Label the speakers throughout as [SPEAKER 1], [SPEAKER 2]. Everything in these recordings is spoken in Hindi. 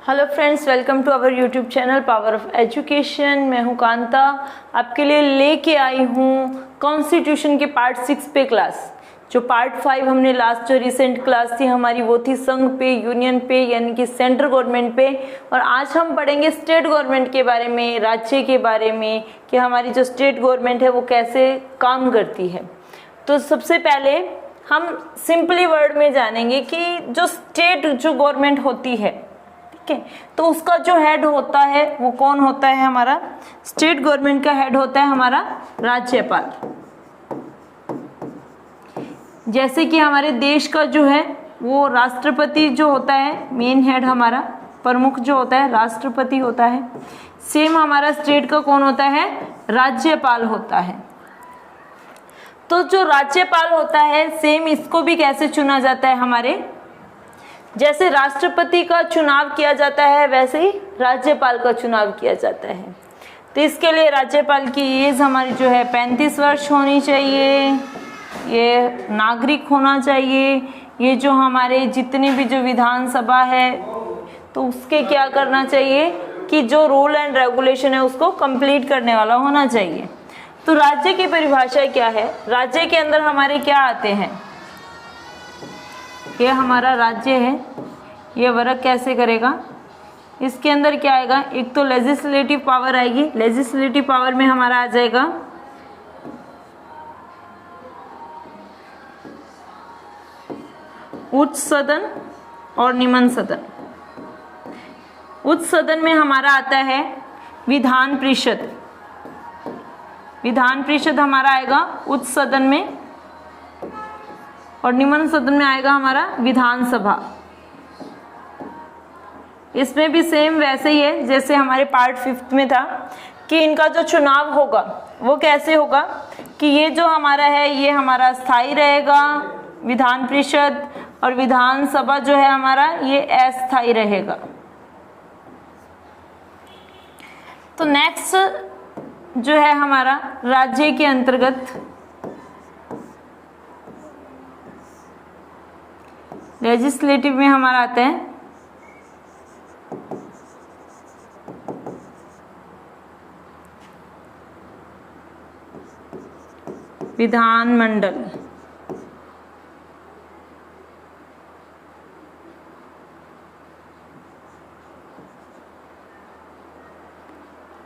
[SPEAKER 1] Hello friends, welcome to our YouTube channel power of education. मैं हूं कांता, आपके लिए लेके आई हूं कॉन्स्टिट्यूशन के पार्ट 6 पे क्लास। जो पार्ट 5 हमने लास्ट जो रिसेंट क्लास थी हमारी वो थी संघ पे, यूनियन पे, यानी कि सेंट्रल गवर्नमेंट पे। और आज हम पढ़ेंगे स्टेट गवर्नमेंट के बारे में, राज्य के बारे में, कि हमारी जो स्टेट गवर्नमेंट है वो कैसे काम करती है। तो सबसे पहले हम सिंपली वर्ड में जानेंगे कि जो स्टेट जो गवर्नमेंट होती है, ठीक है, तो उसका जो हेड होता है वो कौन होता है? हमारा स्टेट गवर्नमेंट का हेड होता है हमारा राज्यपाल। जैसे कि हमारे देश का जो है वो राष्ट्रपति जो होता है, मेन हेड हमारा प्रमुख जो होता है राष्ट्रपति होता है। सेम हमारा स्टेट का कौन होता है? राज्यपाल होता है। तो जो राज्यपाल होता है सेम इसको भी कैसे चुना जाता है? हमारे जैसे राष्ट्रपति का चुनाव किया जाता है वैसे ही राज्यपाल का चुनाव किया जाता है। तो इसके लिए राज्यपाल की एज हमारी जो है 35 वर्ष होनी चाहिए, ये नागरिक होना चाहिए, ये जो हमारे जितने भी जो विधानसभा है तो उसके क्या करना चाहिए कि जो रूल एंड रेगुलेशन है उसको कंप्लीट करने वाला होना चाहिए। तो राज्य की परिभाषा क्या है? राज्य के अंदर हमारे क्या आते हैं? ये हमारा राज्य है, ये वर्क कैसे करेगा? इसके अंदर क्या आएगा? एक तो लेजिस्लेटिव पावर आएगी। लेजिस्लेटिव पावर में हमारा आ जाएगा उच्च सदन और निम्न सदन। उच्च सदन में हमारा आता है विधान परिषद। विधान परिषद हमारा आएगा उच्च सदन में, और निम्न सदन में आएगा हमारा विधानसभा। इसमें भी सेम वैसे ही है जैसे हमारे पार्ट 5 में था कि इनका जो चुनाव होगा वो कैसे होगा कि ये जो हमारा है ये हमारा स्थायी रहेगा विधान परिषद, और विधानसभा जो है हमारा ये अस्थायी रहेगा। तो नेक्स्ट जो है हमारा राज्य के अंतर्गत लेजिस्लेटिव में हमारा आता है विधानमंडल।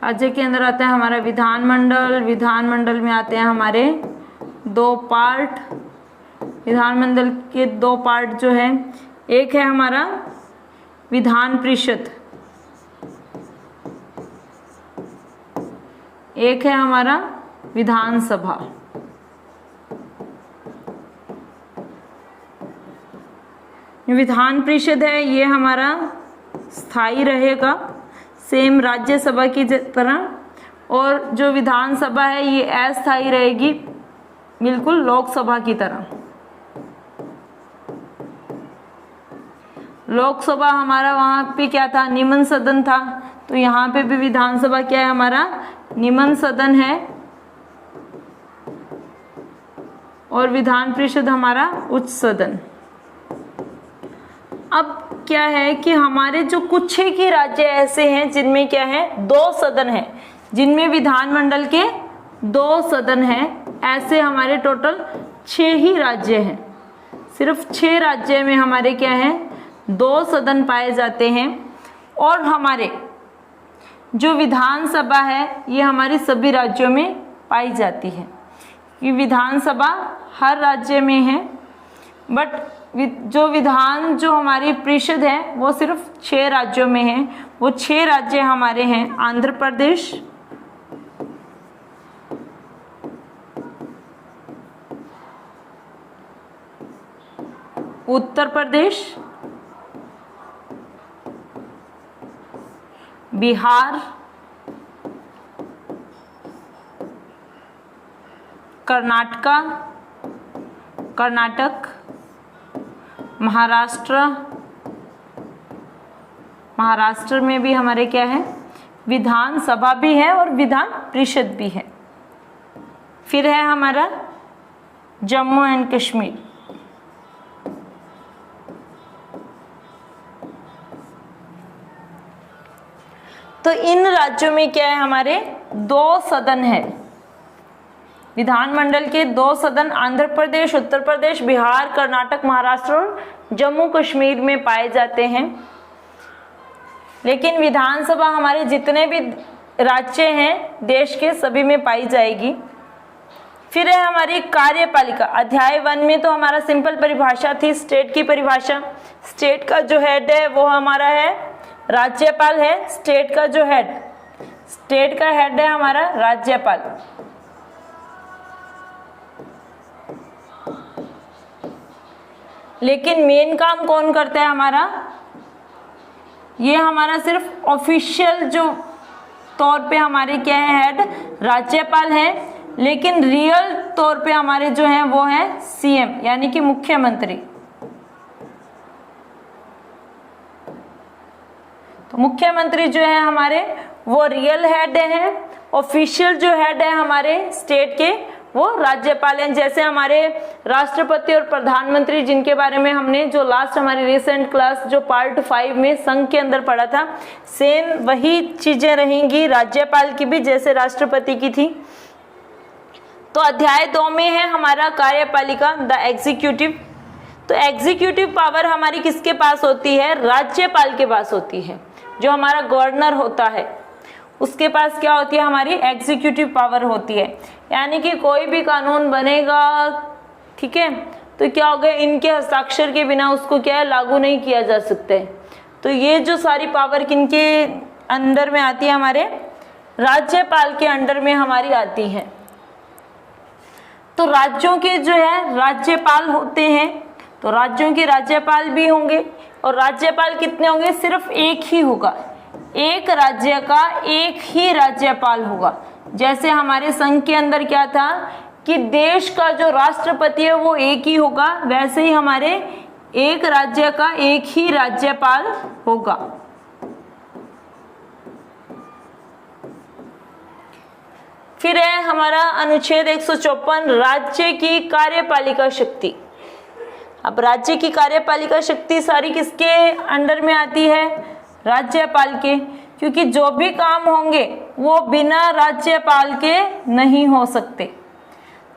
[SPEAKER 1] राज्य के अंदर आता है हमारा विधानमंडल। विधानमंडल में आते हैं हमारे दो पार्ट। विधानमंडल के दो पार्ट जो है, एक है हमारा विधान परिषद, एक है हमारा विधानसभा। विधान परिषद है ये हमारा स्थायी रहेगा सेम राज्यसभा की तरह, और जो विधानसभा है ये अस्थायी रहेगी बिल्कुल लोकसभा की तरह। लोकसभा हमारा वहाँ पे क्या था? निम्न सदन था। तो यहाँ पे भी विधानसभा क्या है? हमारा निम्न सदन है, और विधान परिषद हमारा उच्च सदन। अब क्या है कि हमारे जो कुछ ही राज्य ऐसे हैं जिनमें क्या है? 2 सदन है, जिनमें विधानमंडल के 2 सदन हैं। ऐसे हमारे टोटल 6 ही राज्य हैं। सिर्फ 6 राज्य में हमारे क्या है? 2 सदन पाए जाते हैं। और हमारे जो विधानसभा है ये हमारी सभी राज्यों में पाई जाती है। ये विधानसभा हर राज्य में है, बट जो विधान जो हमारी परिषद है वो सिर्फ 6 राज्यों में है। वो 6 राज्य हमारे हैं आंध्र प्रदेश, उत्तर प्रदेश, बिहार, कर्नाटक, महाराष्ट्र में भी हमारे क्या है? विधानसभा भी है और विधान परिषद भी है। फिर है हमारा जम्मू एंड कश्मीर। तो इन राज्यों में क्या है, हमारे 2 सदन है, विधानमंडल के 2 सदन आंध्र प्रदेश, उत्तर प्रदेश, बिहार, कर्नाटक, महाराष्ट्र और जम्मू कश्मीर में पाए जाते हैं। लेकिन विधानसभा हमारे जितने भी राज्य हैं देश के सभी में पाई जाएगी। फिर है हमारी कार्यपालिका। अध्याय 1 में तो हमारा सिंपल परिभाषा थी, स्टेट की परिभाषा। स्टेट का जो हेड है वो हमारा है राज्यपाल है। स्टेट का जो हेड, स्टेट का हेड है हमारा राज्यपाल। लेकिन मेन काम कौन करता है हमारा, ये हमारा सिर्फ ऑफिशियल जो तौर पे हमारे क्या है हेड राज्यपाल है, लेकिन रियल तौर पे हमारे जो है वो है सीएम यानी कि मुख्यमंत्री। तो मुख्यमंत्री जो है हमारे वो रियल हेड है, ऑफिशियल जो हेड है हमारे स्टेट के वो राज्यपाल हैं। जैसे हमारे राष्ट्रपति और प्रधानमंत्री जिनके बारे में हमने जो लास्ट हमारी रिसेंट क्लास जो पार्ट 5 में संघ के अंदर पढ़ा था, सेम वही चीजें रहेंगी राज्यपाल की भी जैसे राष्ट्रपति की थी। तो अध्याय 2 में है हमारा कार्यपालिका, द एग्जीक्यूटिव। तो एग्जीक्यूटिव पावर हमारी किसके पास होती है, राज्यपाल के पास होती है। जो हमारा गवर्नर होता है उसके पास क्या होती है, हमारी एग्जीक्यूटिव पावर होती है। यानी कि कोई भी कानून बनेगा, ठीक है, तो क्या होगा, इनके हस्ताक्षर के बिना उसको क्या है लागू नहीं किया जा सकता है। तो ये जो सारी पावर किनके अंडर में आती है, हमारे राज्यपाल के अंडर में हमारी आती है। तो राज्यों के जो है राज्यपाल होते हैं, तो राज्यों के राज्यपाल भी होंगे। और राज्यपाल कितने होंगे, सिर्फ एक ही होगा, एक राज्य का एक ही राज्यपाल होगा। जैसे हमारे संघ के अंदर क्या था कि देश का जो राष्ट्रपति है वो एक ही होगा, वैसे ही हमारे एक राज्य का एक ही राज्यपाल होगा। फिर है हमारा अनुच्छेद 154 राज्य की कार्यपालिका शक्ति। अब राज्य की कार्यपालिका शक्ति सारी किसके अंडर में आती है, राज्यपाल के, क्योंकि जो भी काम होंगे वो बिना राज्यपाल के नहीं हो सकते।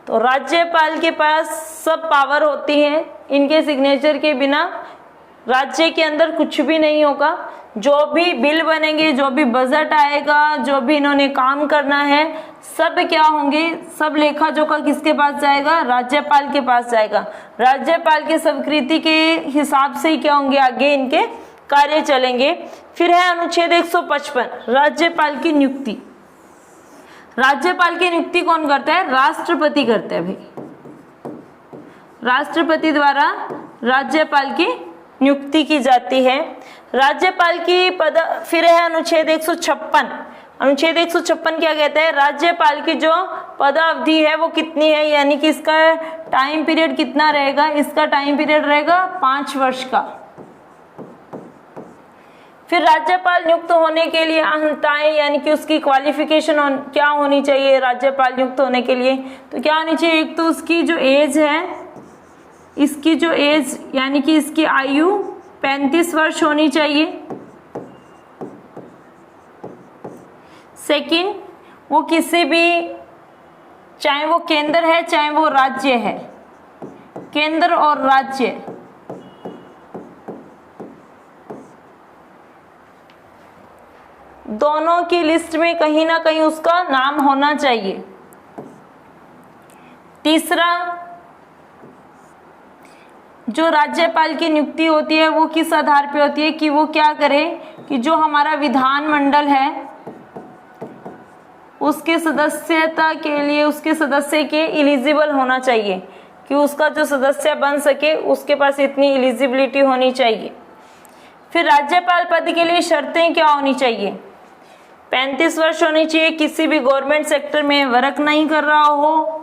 [SPEAKER 1] तो राज्यपाल के पास सब पावर होती है, इनके सिग्नेचर के बिना राज्य के अंदर कुछ भी नहीं होगा। जो भी बिल बनेंगे, जो भी बजट आएगा, जो भी इन्होंने काम करना है, सब क्या होंगे, सब लेखा जोखा किसके पास जाएगा, राज्यपाल के पास जाएगा। राज्यपाल के स्वीकृति के हिसाब से ही क्या होंगे आगे इनके कार्य चलेंगे। फिर है अनुच्छेद 155 राज्यपाल की नियुक्ति। राज्यपाल की नियुक्ति कौन करता है, राष्ट्रपति करता है भाई। राष्ट्रपति द्वारा राज्यपाल की नियुक्ति की जाती है। राज्यपाल की पद। फिर है अनुच्छेद 156। अनुच्छेद 156 क्या कहता है, राज्यपाल की जो पदावधि है वो कितनी है, यानी कि इसका टाइम पीरियड कितना रहेगा, इसका टाइम पीरियड रहेगा 5 वर्ष का। फिर राज्यपाल नियुक्त होने के लिए अहंताएं यानी कि उसकी क्वालिफिकेशन क्या होनी चाहिए राज्यपाल नियुक्त होने के लिए, तो क्या होनी चाहिए, एक तो उसकी जो एज है, इसकी जो एज यानी कि इसकी आयु 35 वर्ष होनी चाहिए। सेकंड, वो किसी भी, चाहे वो केंद्र है चाहे वो राज्य है, केंद्र और राज्य दोनों की लिस्ट में कहीं ना कहीं उसका नाम होना चाहिए। तीसरा, जो राज्यपाल की नियुक्ति होती है वो किस आधार पे होती है कि वो क्या करे कि जो हमारा विधानमंडल है उसके सदस्यता के लिए उसके सदस्य के एलिजिबल होना चाहिए, कि उसका जो सदस्य बन सके उसके पास इतनी एलिजिबिलिटी होनी चाहिए। फिर राज्यपाल पद के लिए शर्तें क्या होनी चाहिए, 35 वर्ष होनी चाहिए, किसी भी गवर्नमेंट सेक्टर में वर्क नहीं कर रहा हो,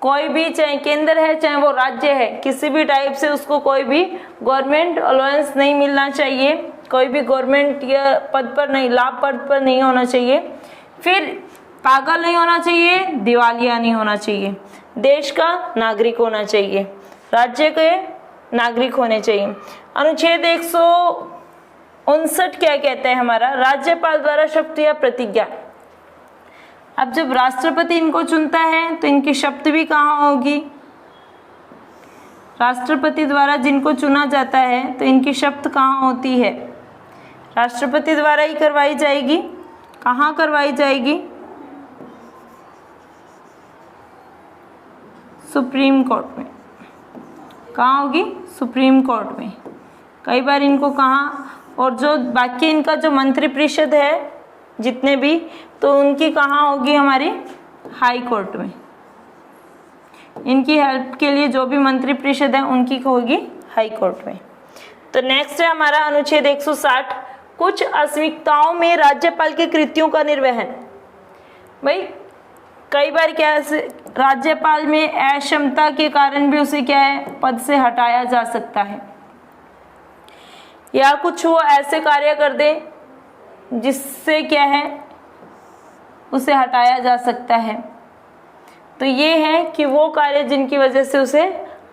[SPEAKER 1] कोई भी, चाहे केंद्र है चाहे वो राज्य है, किसी भी टाइप से उसको कोई भी गवर्नमेंट अलाउंस नहीं मिलना चाहिए, कोई भी गवर्नमेंट या पद पर नहीं, लाभ पद पर नहीं होना चाहिए। फिर पागल नहीं होना चाहिए, दिवालिया नहीं होना चाहिए, देश का नागरिक होना चाहिए, राज्य के नागरिक होने चाहिए। अनुच्छेद 59 क्या कहता है हमारा, राज्यपाल द्वारा शपथ या प्रतिज्ञा। अब जब राष्ट्रपति इनको चुनता है तो इनकी शपथ भी कहाँ होगी, राष्ट्रपति द्वारा जिनको चुना जाता है तो इनकी शपथ कहाँ होती है, राष्ट्रपति द्वारा ही करवाई जाएगी। कहाँ करवाई जाएगी, सुप्रीम कोर्ट में। कहाँ होगी, सुप्रीम कोर्ट में। कई बार इनको कहाँ, और जो बाकी इनका जो मंत्रिपरिषद है जितने भी, तो उनकी कहाँ होगी, हमारी हाई कोर्ट में। इनकी हेल्प के लिए जो भी मंत्रिपरिषद है उनकी होगी हाई कोर्ट में। तो नेक्स्ट है हमारा अनुच्छेद 160, कुछ अस्मिताओं में राज्यपाल की कृतियों का निर्वहन। भाई कई बार क्या है, राज्यपाल में अक्षमता के कारण भी उसे क्या है, पद से हटाया जा सकता है, या कुछ वो ऐसे कार्य कर दे जिससे क्या है, उसे हटाया जा सकता है। तो ये है कि वो कार्य जिनकी वजह से उसे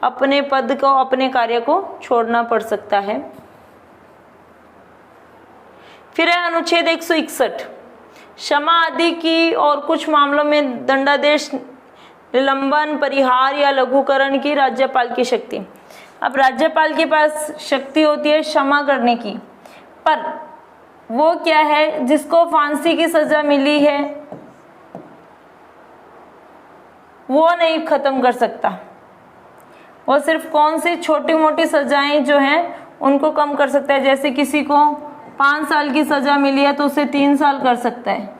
[SPEAKER 1] अपने पद को, अपने कार्य को छोड़ना पड़ सकता है। फिर है अनुच्छेद 161, क्षमा आदि की और कुछ मामलों में दंडादेश, निलंबन, परिहार या लघुकरण की राज्यपाल की शक्ति। अब राज्यपाल के पास शक्ति होती है क्षमा करने की, पर वो क्या है, जिसको फांसी की सजा मिली है वो नहीं खत्म कर सकता। वो सिर्फ कौन सी छोटी मोटी सजाएं जो हैं उनको कम कर सकता है। जैसे किसी को 5 साल की सजा मिली है तो उसे 3 साल कर सकता है।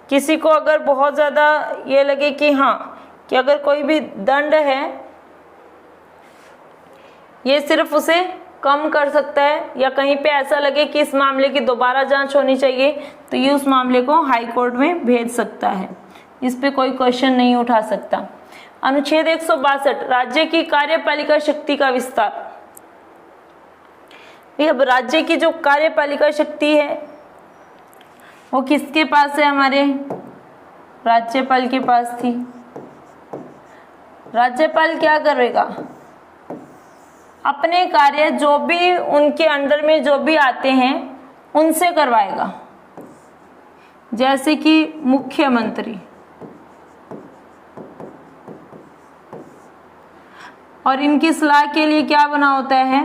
[SPEAKER 1] किसी को अगर बहुत ज़्यादा ये लगे कि हाँ, कि अगर कोई भी दंड है ये सिर्फ उसे कम कर सकता है, या कहीं पे ऐसा लगे कि इस मामले की दोबारा जांच होनी चाहिए, तो ये उस मामले को हाई कोर्ट में भेज सकता है। इस पे कोई क्वेश्चन नहीं उठा सकता। अनुच्छेद 162, राज्य की कार्यपालिका शक्ति का विस्तार। अब राज्य की जो कार्यपालिका शक्ति है वो किसके पास है, हमारे राज्यपाल के पास थी। राज्यपाल क्या करेगा, अपने कार्य जो भी उनके अंडर में जो भी आते हैं उनसे करवाएगा। जैसे कि मुख्यमंत्री, और इनकी सलाह के लिए क्या बना होता है,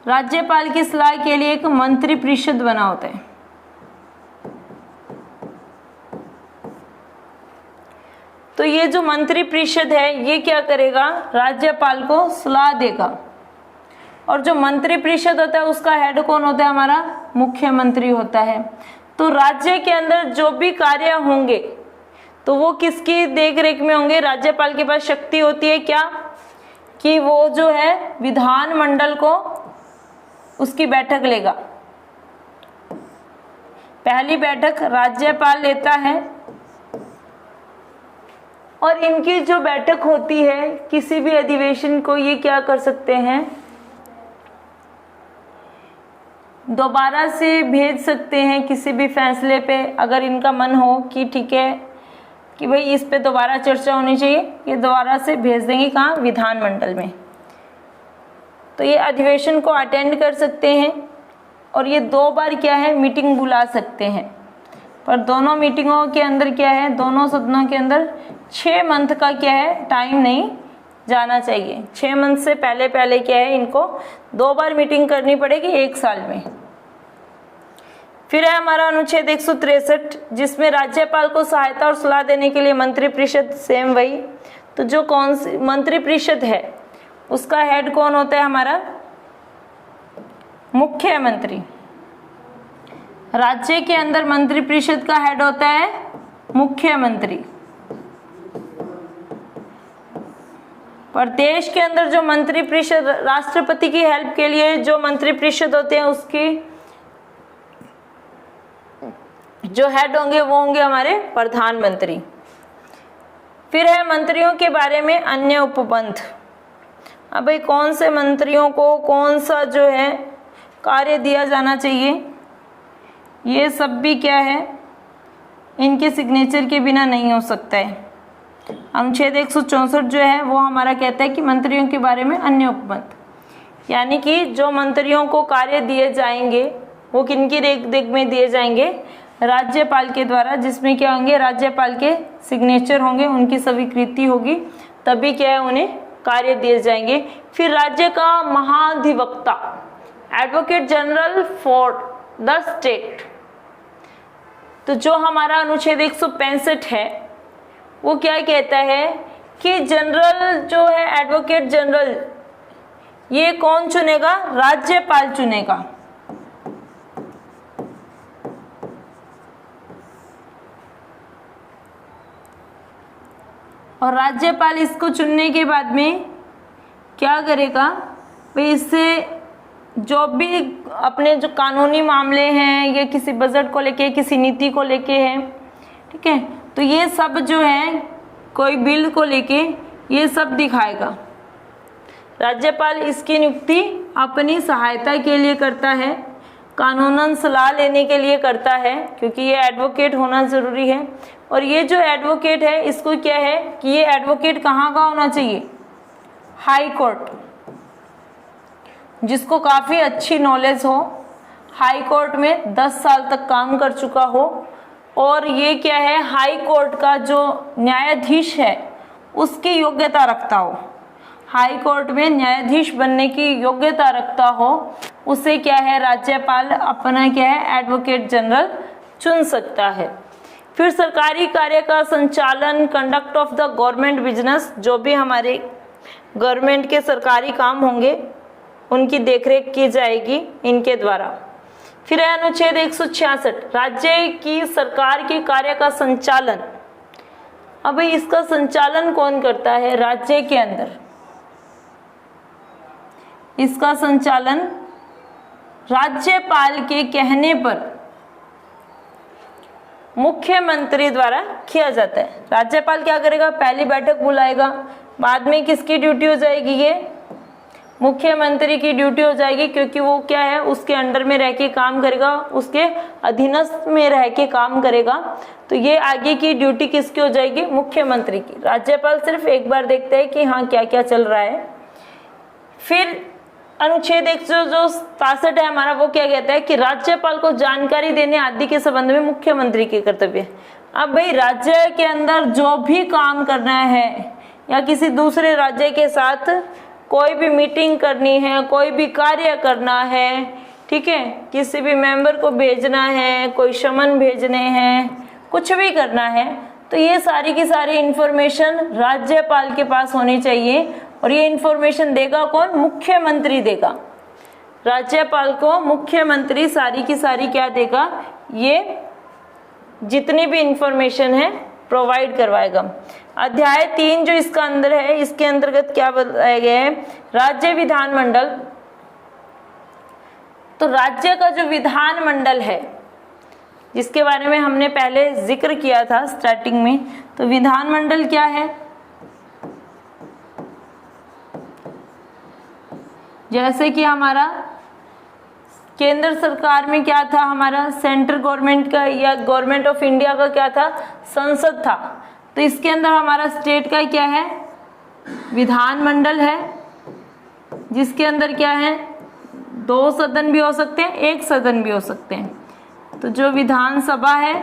[SPEAKER 1] राज्यपाल की सलाह के लिए एक मंत्रिपरिषद बना होता है। तो ये जो मंत्रिपरिषद है ये क्या करेगा, राज्यपाल को सलाह देगा। और जो मंत्रिपरिषद होता है उसका हेड कौन होता है, हमारा मुख्यमंत्री होता है। तो राज्य के अंदर जो भी कार्य होंगे तो वो किसकी देखरेख में होंगे, राज्यपाल के पास शक्ति होती है क्या, कि वो जो है विधानमंडल को उसकी बैठक लेगा। पहली बैठक राज्यपाल लेता है, और इनकी जो बैठक होती है किसी भी अधिवेशन को ये क्या कर सकते हैं, दोबारा से भेज सकते हैं किसी भी फैसले पे। अगर इनका मन हो कि ठीक है कि भाई इस पे दोबारा चर्चा होनी चाहिए, ये दोबारा से भेज देंगे कहाँ, विधानमंडल में। तो ये अधिवेशन को अटेंड कर सकते हैं, और ये 2 बार क्या है, मीटिंग बुला सकते हैं। पर दोनों मीटिंगों के अंदर क्या है, दोनों सदनों के अंदर 6 मंथ का क्या है, टाइम नहीं जाना चाहिए। 6 मंथ से पहले पहले क्या है, इनको 2 बार मीटिंग करनी पड़ेगी 1 साल में। फिर है हमारा अनुच्छेद 163, जिसमें राज्यपाल को सहायता और सलाह देने के लिए मंत्रिपरिषद, सेम वही। तो जो कौन सी मंत्रिपरिषद है उसका हेड कौन होता है, हमारा मुख्यमंत्री। राज्य के अंदर मंत्रिपरिषद का हेड होता है मुख्यमंत्री। पर देश के अंदर जो मंत्रिपरिषद, राष्ट्रपति की हेल्प के लिए जो मंत्रिपरिषद होते हैं उसकी जो हेड होंगे वो होंगे हमारे प्रधानमंत्री। फिर है मंत्रियों के बारे में अन्य उपबंध। अब भाई कौन से मंत्रियों को कौन सा जो है कार्य दिया जाना चाहिए, ये सब भी क्या है, इनके सिग्नेचर के बिना नहीं हो सकता है। अनुच्छेद 164 जो है वो हमारा कहता है कि मंत्रियों के बारे में अन्य उपबंध। यानी कि जो मंत्रियों को कार्य दिए जाएंगे वो किनकी देख में दिए जाएंगे, राज्यपाल के द्वारा, जिसमें क्या होंगे, राज्यपाल के सिग्नेचर होंगे, उनकी स्वीकृति होगी, तभी क्या है उन्हें कार्य दिए जाएंगे। फिर राज्य का महाधिवक्ता, advocate general for the state, तो जो हमारा अनुच्छेद 165 है वो क्या कहता है कि जनरल जो है एडवोकेट जनरल, ये कौन चुनेगा, राज्यपाल चुनेगा। और राज्यपाल इसको चुनने के बाद में क्या करेगा भाई, इससे जो भी अपने जो कानूनी मामले हैं या किसी बजट को लेके, किसी नीति को लेके हैं, ठीक है, तो ये सब जो है कोई बिल को लेके ये सब दिखाएगा। राज्यपाल इसकी नियुक्ति अपनी सहायता के लिए करता है, कानूनन सलाह लेने के लिए करता है, क्योंकि ये एडवोकेट होना ज़रूरी है। और ये जो एडवोकेट है इसको क्या है कि ये एडवोकेट कहाँ का होना चाहिए, हाई कोर्ट, जिसको काफ़ी अच्छी नॉलेज हो, हाई कोर्ट में 10 साल तक काम कर चुका हो, और ये क्या है हाई कोर्ट का जो न्यायाधीश है उसकी योग्यता रखता हो, हाई कोर्ट में न्यायाधीश बनने की योग्यता रखता हो, उसे क्या है राज्यपाल अपना क्या है एडवोकेट जनरल चुन सकता है। फिर सरकारी कार्य का संचालन, conduct of the government business, जो भी हमारे गवर्नमेंट के सरकारी काम होंगे उनकी देखरेख की जाएगी इनके द्वारा। फिर है अनुच्छेद 166, राज्य की सरकार के कार्य का संचालन। अब इसका संचालन कौन करता है राज्य के अंदर, इसका संचालन राज्यपाल के कहने पर मुख्यमंत्री द्वारा किया जाता है। राज्यपाल क्या करेगा, पहली बैठक बुलाएगा, बाद में किसकी ड्यूटी हो जाएगी, ये मुख्यमंत्री की ड्यूटी हो जाएगी, क्योंकि वो क्या है उसके अंडर में रह के काम करेगा, उसके अधीनस्थ में रह के काम करेगा, तो ये आगे की ड्यूटी किसकी हो जाएगी, मुख्यमंत्री की। राज्यपाल सिर्फ एक बार देखते हैं कि हाँ क्या क्या चल रहा है। फिर अनुच्छेद 167 है हमारा, वो क्या कहता है कि राज्यपाल को जानकारी देने आदि के संबंध में मुख्यमंत्री के कर्तव्य। अब भाई राज्य के अंदर जो भी काम करना है या किसी दूसरे राज्य के साथ कोई भी मीटिंग करनी है, कोई भी कार्य करना है, ठीक है, किसी भी मेंबर को भेजना है, कोई समन भेजने हैं, कुछ भी करना है, तो ये सारी की सारी इंफॉर्मेशन राज्यपाल के पास होनी चाहिए। और ये इंफॉर्मेशन देगा कौन, मुख्यमंत्री देगा। राज्यपाल को मुख्यमंत्री सारी की सारी क्या देगा, ये जितनी भी इंफॉर्मेशन है प्रोवाइड करवाएगा। अध्याय 3 जो इसका अंदर है, इसके अंतर्गत क्या बताया गया है, राज्य विधानमंडल। तो राज्य का जो विधानमंडल है जिसके बारे में हमने पहले जिक्र किया था स्टार्टिंग में, तो विधानमंडल क्या है, जैसे कि हमारा केंद्र सरकार में क्या था, हमारा सेंट्रल गवर्नमेंट का या गवर्नमेंट ऑफ इंडिया का क्या था, संसद था। तो इसके अंदर हमारा स्टेट का क्या है, विधानमंडल है, जिसके अंदर क्या है 2 सदन भी हो सकते हैं, 1 सदन भी हो सकते हैं। तो जो विधानसभा है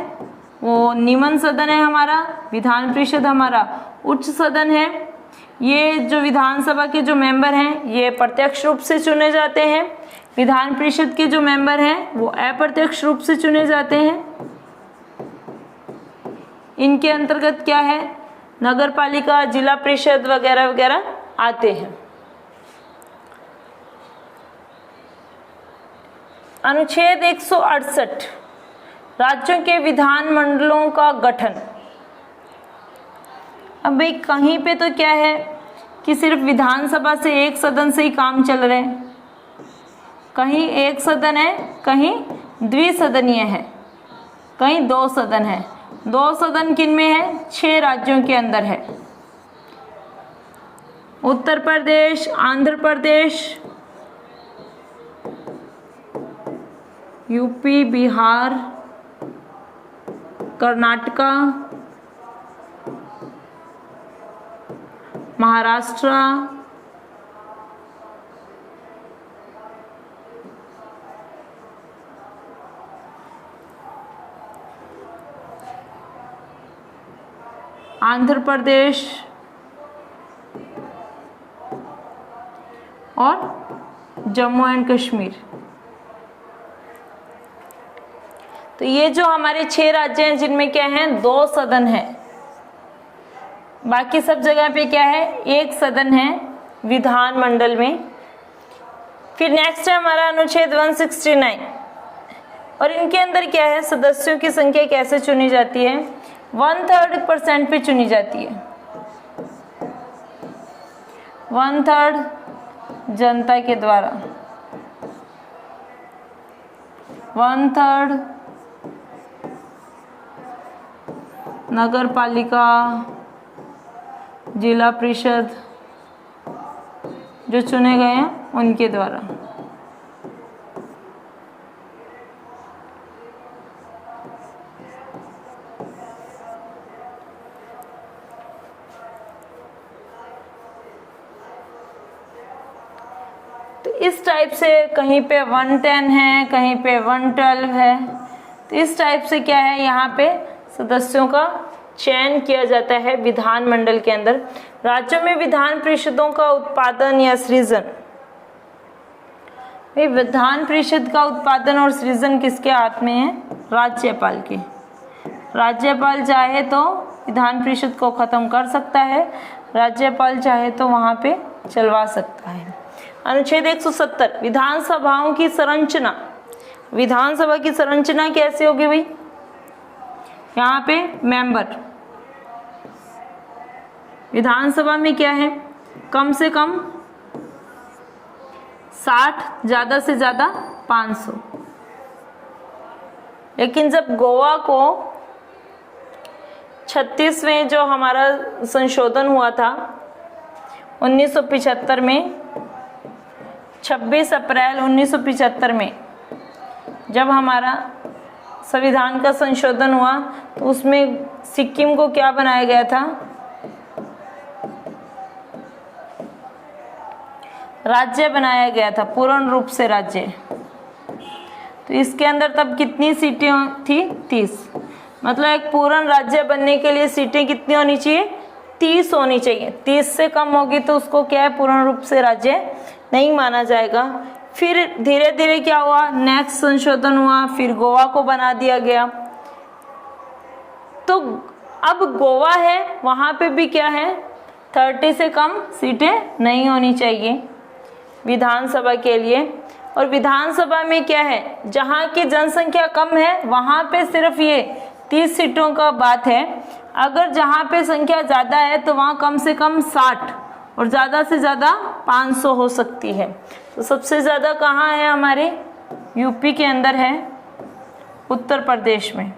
[SPEAKER 1] वो निम्न सदन है हमारा, विधान परिषद हमारा उच्च सदन है। ये जो विधानसभा के जो मेंबर हैं ये प्रत्यक्ष रूप से चुने जाते हैं, विधान परिषद के जो मेंबर हैं वो अप्रत्यक्ष रूप से चुने जाते हैं। इनके अंतर्गत क्या है, नगर पालिका, जिला परिषद वगैरह वगैरह आते हैं। अनुच्छेद 168 राज्यों के विधानमंडलों का गठन। अब भाई कहीं पे तो क्या है कि सिर्फ विधानसभा से 1 सदन से ही काम चल रहे हैं, कहीं 1 सदन है, कहीं द्विसदनीय है, कहीं 2 सदन है। 2 सदन किन में है, 6 राज्यों के अंदर है, उत्तर प्रदेश, आंध्र प्रदेश, यूपी, बिहार, कर्नाटका, महाराष्ट्र, आंध्र प्रदेश और जम्मू एंड कश्मीर। तो ये जो हमारे 6 राज्य हैं जिनमें क्या है 2 सदन है, बाकी सब जगह पे क्या है 1 सदन है विधानमंडल में। फिर नेक्स्ट है हमारा अनुच्छेद 169 और इनके अंदर क्या है सदस्यों की संख्या कैसे चुनी जाती है, 1/3% पे चुनी जाती है। 1/3 जनता के द्वारा, 1/3 नगर पालिका जिला परिषद जो चुने गए हैं उनके द्वारा। तो इस टाइप से कहीं पे 110 है, कहीं पे 112 है। तो इस टाइप से क्या है यहाँ पे सदस्यों का चयन किया जाता है विधानमंडल के अंदर। राज्यों में विधान परिषदों का उत्पादन या सृजन, विधान परिषद का उत्पादन और सृजन किसके हाथ में है, राज्यपाल के। राज्यपाल चाहे तो विधान परिषद को खत्म कर सकता है, राज्यपाल चाहे तो वहां पे चलवा सकता है। अनुच्छेद 170 विधानसभाओं की संरचना। विधानसभा की संरचना कैसे होगी भाई, यहाँ पे मेंबर, विधानसभा में क्या है कम से कम 60, ज्यादा से ज्यादा 500। लेकिन जब गोवा को 36वें जो हमारा संशोधन हुआ था 1975 में, 26 अप्रैल 1975 में जब हमारा संविधान का संशोधन हुआ तो उसमें सिक्किम को क्या बनाया गया था, राज्य बनाया गया था, पूर्ण रूप से राज्य। तो इसके अंदर तब कितनी सीटें थी, 30। मतलब एक पूर्ण राज्य बनने के लिए सीटें कितनी होनी चाहिए, 30 होनी चाहिए। 30 से कम होगी तो उसको क्या है पूर्ण रूप से राज्य नहीं माना जाएगा। फिर धीरे धीरे क्या हुआ, नेक्स्ट संशोधन हुआ, फिर गोवा को बना दिया गया। तो अब गोवा है वहां पे भी क्या है 30 से कम सीटें नहीं होनी चाहिए विधानसभा के लिए। और विधानसभा में क्या है जहां की जनसंख्या कम है वहां पे सिर्फ ये 30 सीटों का बात है। अगर जहां पे संख्या ज्यादा है तो वहां कम से कम 60 और ज्यादा से ज्यादा 500 हो सकती है। तो सबसे ज्यादा कहाँ है हमारे यूपी के अंदर है, उत्तर प्रदेश में।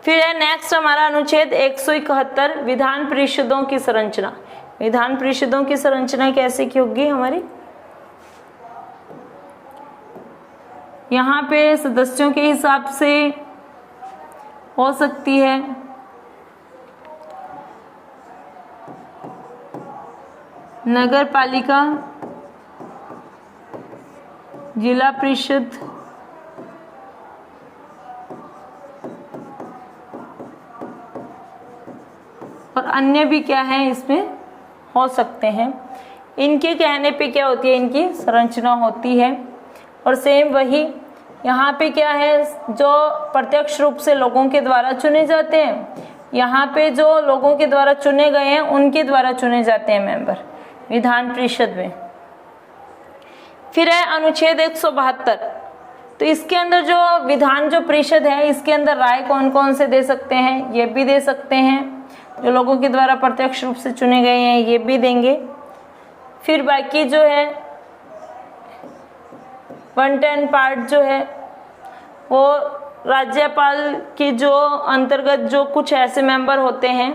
[SPEAKER 1] फिर है नेक्स्ट हमारा अनुच्छेद 171 विधान परिषदों की संरचना। विधान परिषदों की संरचना कैसे की होगी हमारी, यहाँ पे सदस्यों के हिसाब से हो सकती है नगर पालिका, जिला परिषद, और अन्य भी क्या है इसमें हो सकते हैं। इनके कहने पे क्या होती है, इनकी संरचना होती है। और सेम वही यहाँ पे क्या है, जो प्रत्यक्ष रूप से लोगों के द्वारा चुने जाते हैं, यहाँ पे जो लोगों के द्वारा चुने गए हैं उनके द्वारा चुने जाते हैं मेंबर विधान परिषद में। फिर है अनुच्छेद 172। तो इसके अंदर जो विधान जो परिषद है इसके अंदर राय कौन कौन से दे सकते हैं, ये भी दे सकते हैं, जो लोगों के द्वारा प्रत्यक्ष रूप से चुने गए हैं ये भी देंगे। फिर बाकी जो है 110 पार्ट जो है वो राज्यपाल के जो अंतर्गत जो कुछ ऐसे मेंबर होते हैं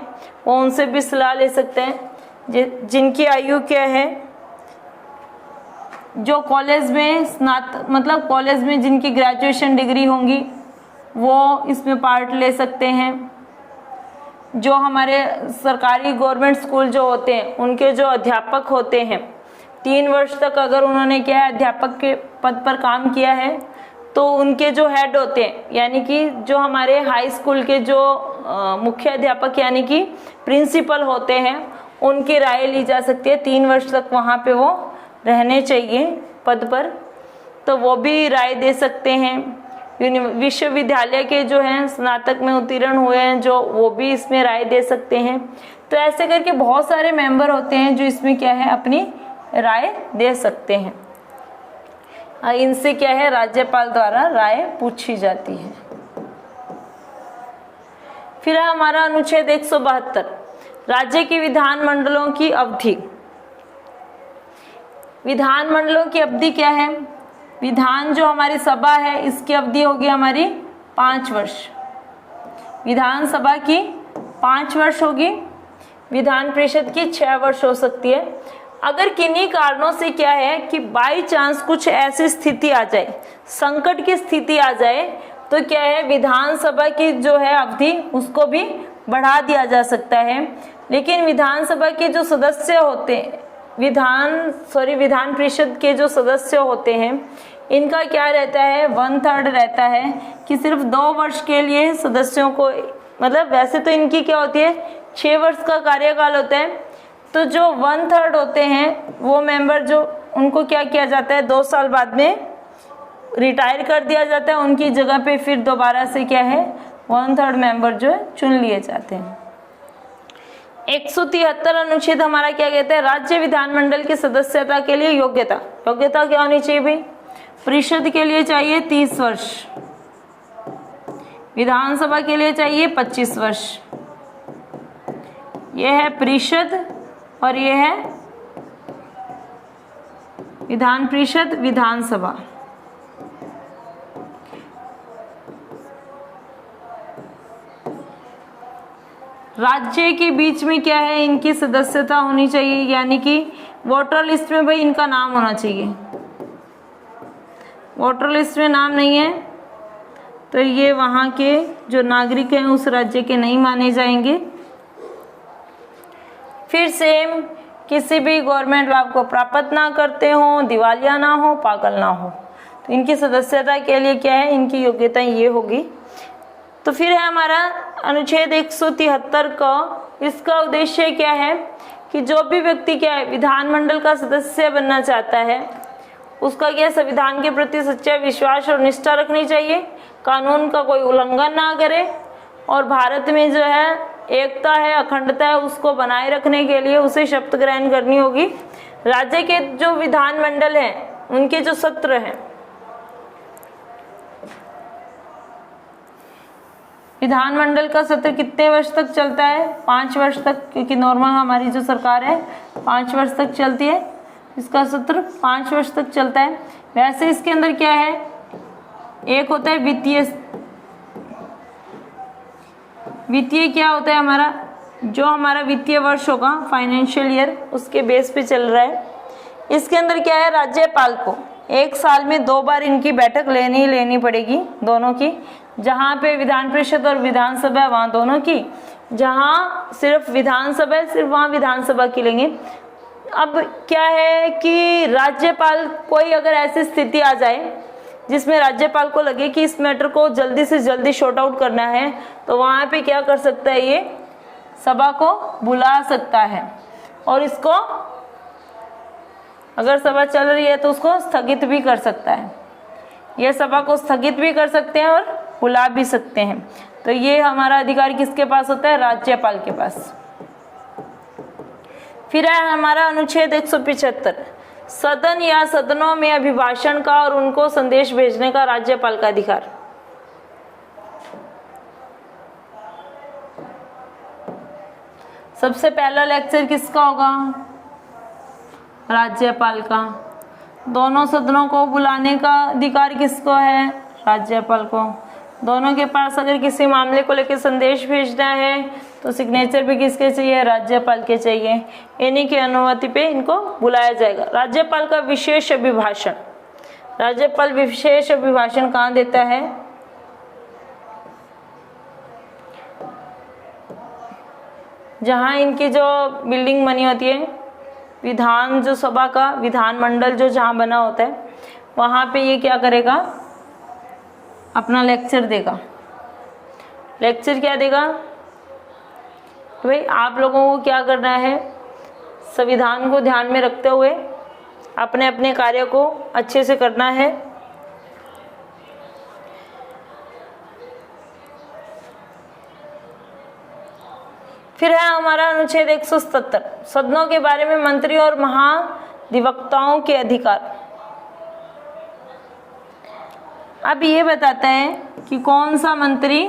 [SPEAKER 1] वो उनसे भी सलाह ले सकते हैं जिनकी आयु क्या है, जो कॉलेज में स्नातक मतलब कॉलेज में जिनकी ग्रेजुएशन डिग्री होंगी वो इसमें पार्ट ले सकते हैं। जो हमारे सरकारी गवर्नमेंट स्कूल जो होते हैं उनके जो अध्यापक होते हैं 3 वर्ष तक अगर उन्होंने क्या है अध्यापक के पद पर काम किया है तो उनके जो हेड होते हैं यानी कि जो हमारे हाई स्कूल के जो मुख्य अध्यापक यानी कि प्रिंसिपल होते हैं उनकी राय ली जा सकती है। 3 वर्ष तक वहाँ पे वो रहने चाहिए पद पर, तो वो भी राय दे सकते हैं। विश्वविद्यालय के जो हैं स्नातक में उत्तीर्ण हुए हैं जो, वो भी इसमें राय दे सकते हैं। तो ऐसे करके बहुत सारे मेंबर होते हैं जो इसमें क्या है अपनी राय दे सकते हैं। इनसे क्या है राज्यपाल द्वारा राय पूछी जाती है। फिर है हमारा अनुच्छेद 172, राज्य के विधानमंडलों की अवधि। विधानमंडलों की अवधि क्या है? विधान जो हमारी सभा है इसकी अवधि होगी हमारी 5 वर्ष। विधानसभा की 5 वर्ष होगी, विधान परिषद की 6 वर्ष हो सकती है। अगर किन्हीं कारणों से क्या है कि बाई चांस कुछ ऐसी स्थिति आ जाए, संकट की स्थिति आ जाए, तो क्या है विधानसभा की जो है अवधि उसको भी बढ़ा दिया जा सकता है। लेकिन विधानसभा के जो सदस्य होते हैं, विधान परिषद के जो सदस्य होते हैं इनका क्या रहता है, 1/3 रहता है कि सिर्फ 2 वर्ष के लिए सदस्यों को, मतलब वैसे तो इनकी क्या होती है 6 वर्ष का कार्यकाल होता है, तो जो 1/3 होते हैं वो मेंबर जो उनको क्या किया जाता है 2 साल बाद में रिटायर कर दिया जाता है, उनकी जगह पे फिर दोबारा से क्या है 1/3 मेंबर जो है चुन लिए जाते हैं। 173 अनुच्छेद हमारा क्या कहता है, राज्य विधानमंडल की सदस्यता के लिए योग्यता क्या होनी चाहिए भाई? परिषद के लिए चाहिए 30 वर्ष, विधानसभा के लिए चाहिए 25 वर्ष। यह है परिषद और यह है विधान परिषद, विधानसभा। राज्य के बीच में क्या है इनकी सदस्यता होनी चाहिए, यानी कि वोटर लिस्ट में भाई इनका नाम होना चाहिए। वोटर लिस्ट में नाम नहीं है तो ये वहाँ के जो नागरिक हैं उस राज्य के नहीं माने जाएंगे। फिर सेम किसी भी गवर्नमेंट लाभ को प्राप्त ना करते हो, दिवालिया ना हो, पागल ना हो, तो इनकी सदस्यता के लिए क्या है इनकी योग्यता ये होगी। तो फिर है हमारा अनुच्छेद 173 का, इसका उद्देश्य क्या है कि जो भी व्यक्ति क्या है विधानमंडल का सदस्य बनना चाहता है उसका क्या संविधान के प्रति सच्चा विश्वास और निष्ठा रखनी चाहिए, कानून का कोई उल्लंघन ना करे, और भारत में जो है एकता है, अखंडता है, उसको बनाए रखने के लिए उसे शपथ ग्रहण करनी होगी। राज्य के जो विधानमंडल हैं उनके जो सत्र हैं, विधानमंडल का सत्र कितने वर्ष तक चलता है? 5 वर्ष तक, क्योंकि नॉर्मल हमारी जो सरकार है 5 वर्ष तक चलती है, इसका सत्र 5 वर्ष तक चलता है। वैसे इसके अंदर क्या है, एक होता है वित्तीय क्या होता है हमारा, जो हमारा वित्तीय वर्ष होगा फाइनेंशियल ईयर उसके बेस पे चल रहा है। इसके अंदर क्या है, राज्यपाल को 1 साल में 2 बार इनकी बैठक लेनी पड़ेगी, दोनों की। जहाँ पे विधान परिषद और विधानसभा वहाँ दोनों की, जहाँ सिर्फ विधानसभा है सिर्फ वहाँ विधानसभा की लेंगे। अब क्या है कि राज्यपाल, कोई अगर ऐसी स्थिति आ जाए जिसमें राज्यपाल को लगे कि इस मैटर को जल्दी से जल्दी शॉर्ट आउट करना है, तो वहाँ पे क्या कर सकता है, ये सभा को बुला सकता है, और इसको अगर सभा चल रही है तो उसको स्थगित भी कर सकता है। यह सभा को स्थगित भी कर सकते हैं और बुला भी सकते हैं। तो ये हमारा अधिकार किसके पास होता है, राज्यपाल के पास। फिर है हमारा अनुच्छेद 175, सदन या सदनों में अभिभाषण का और उनको संदेश भेजने का राज्यपाल का अधिकार। सबसे पहला लेक्चर किसका होगा, राज्यपाल का। दोनों सदनों को बुलाने का अधिकार किसको है, राज्यपाल को। दोनों के पास अगर किसी मामले को लेकर संदेश भेजना है तो सिग्नेचर भी किसके चाहिए, राज्यपाल के चाहिए। इन्हीं की अनुमति पे इनको बुलाया जाएगा। राज्यपाल का विशेष अभिभाषण, राज्यपाल विशेष अभिभाषण कहाँ देता है, जहाँ इनकी जो बिल्डिंग बनी होती है, विधान जो सभा का विधानमंडल जो जहाँ बना होता है वहाँ पे ये क्या करेगा, अपना लेक्चर देगा। लेक्चर क्या देगा, भाई आप लोगों को क्या करना है, संविधान को ध्यान में रखते हुए अपने अपने कार्य को अच्छे से करना है। फिर है हमारा अनुच्छेद 177, सदनों के बारे में मंत्री और महाधिवक्ताओं के अधिकार। अब ये बताता है कि कौन सा मंत्री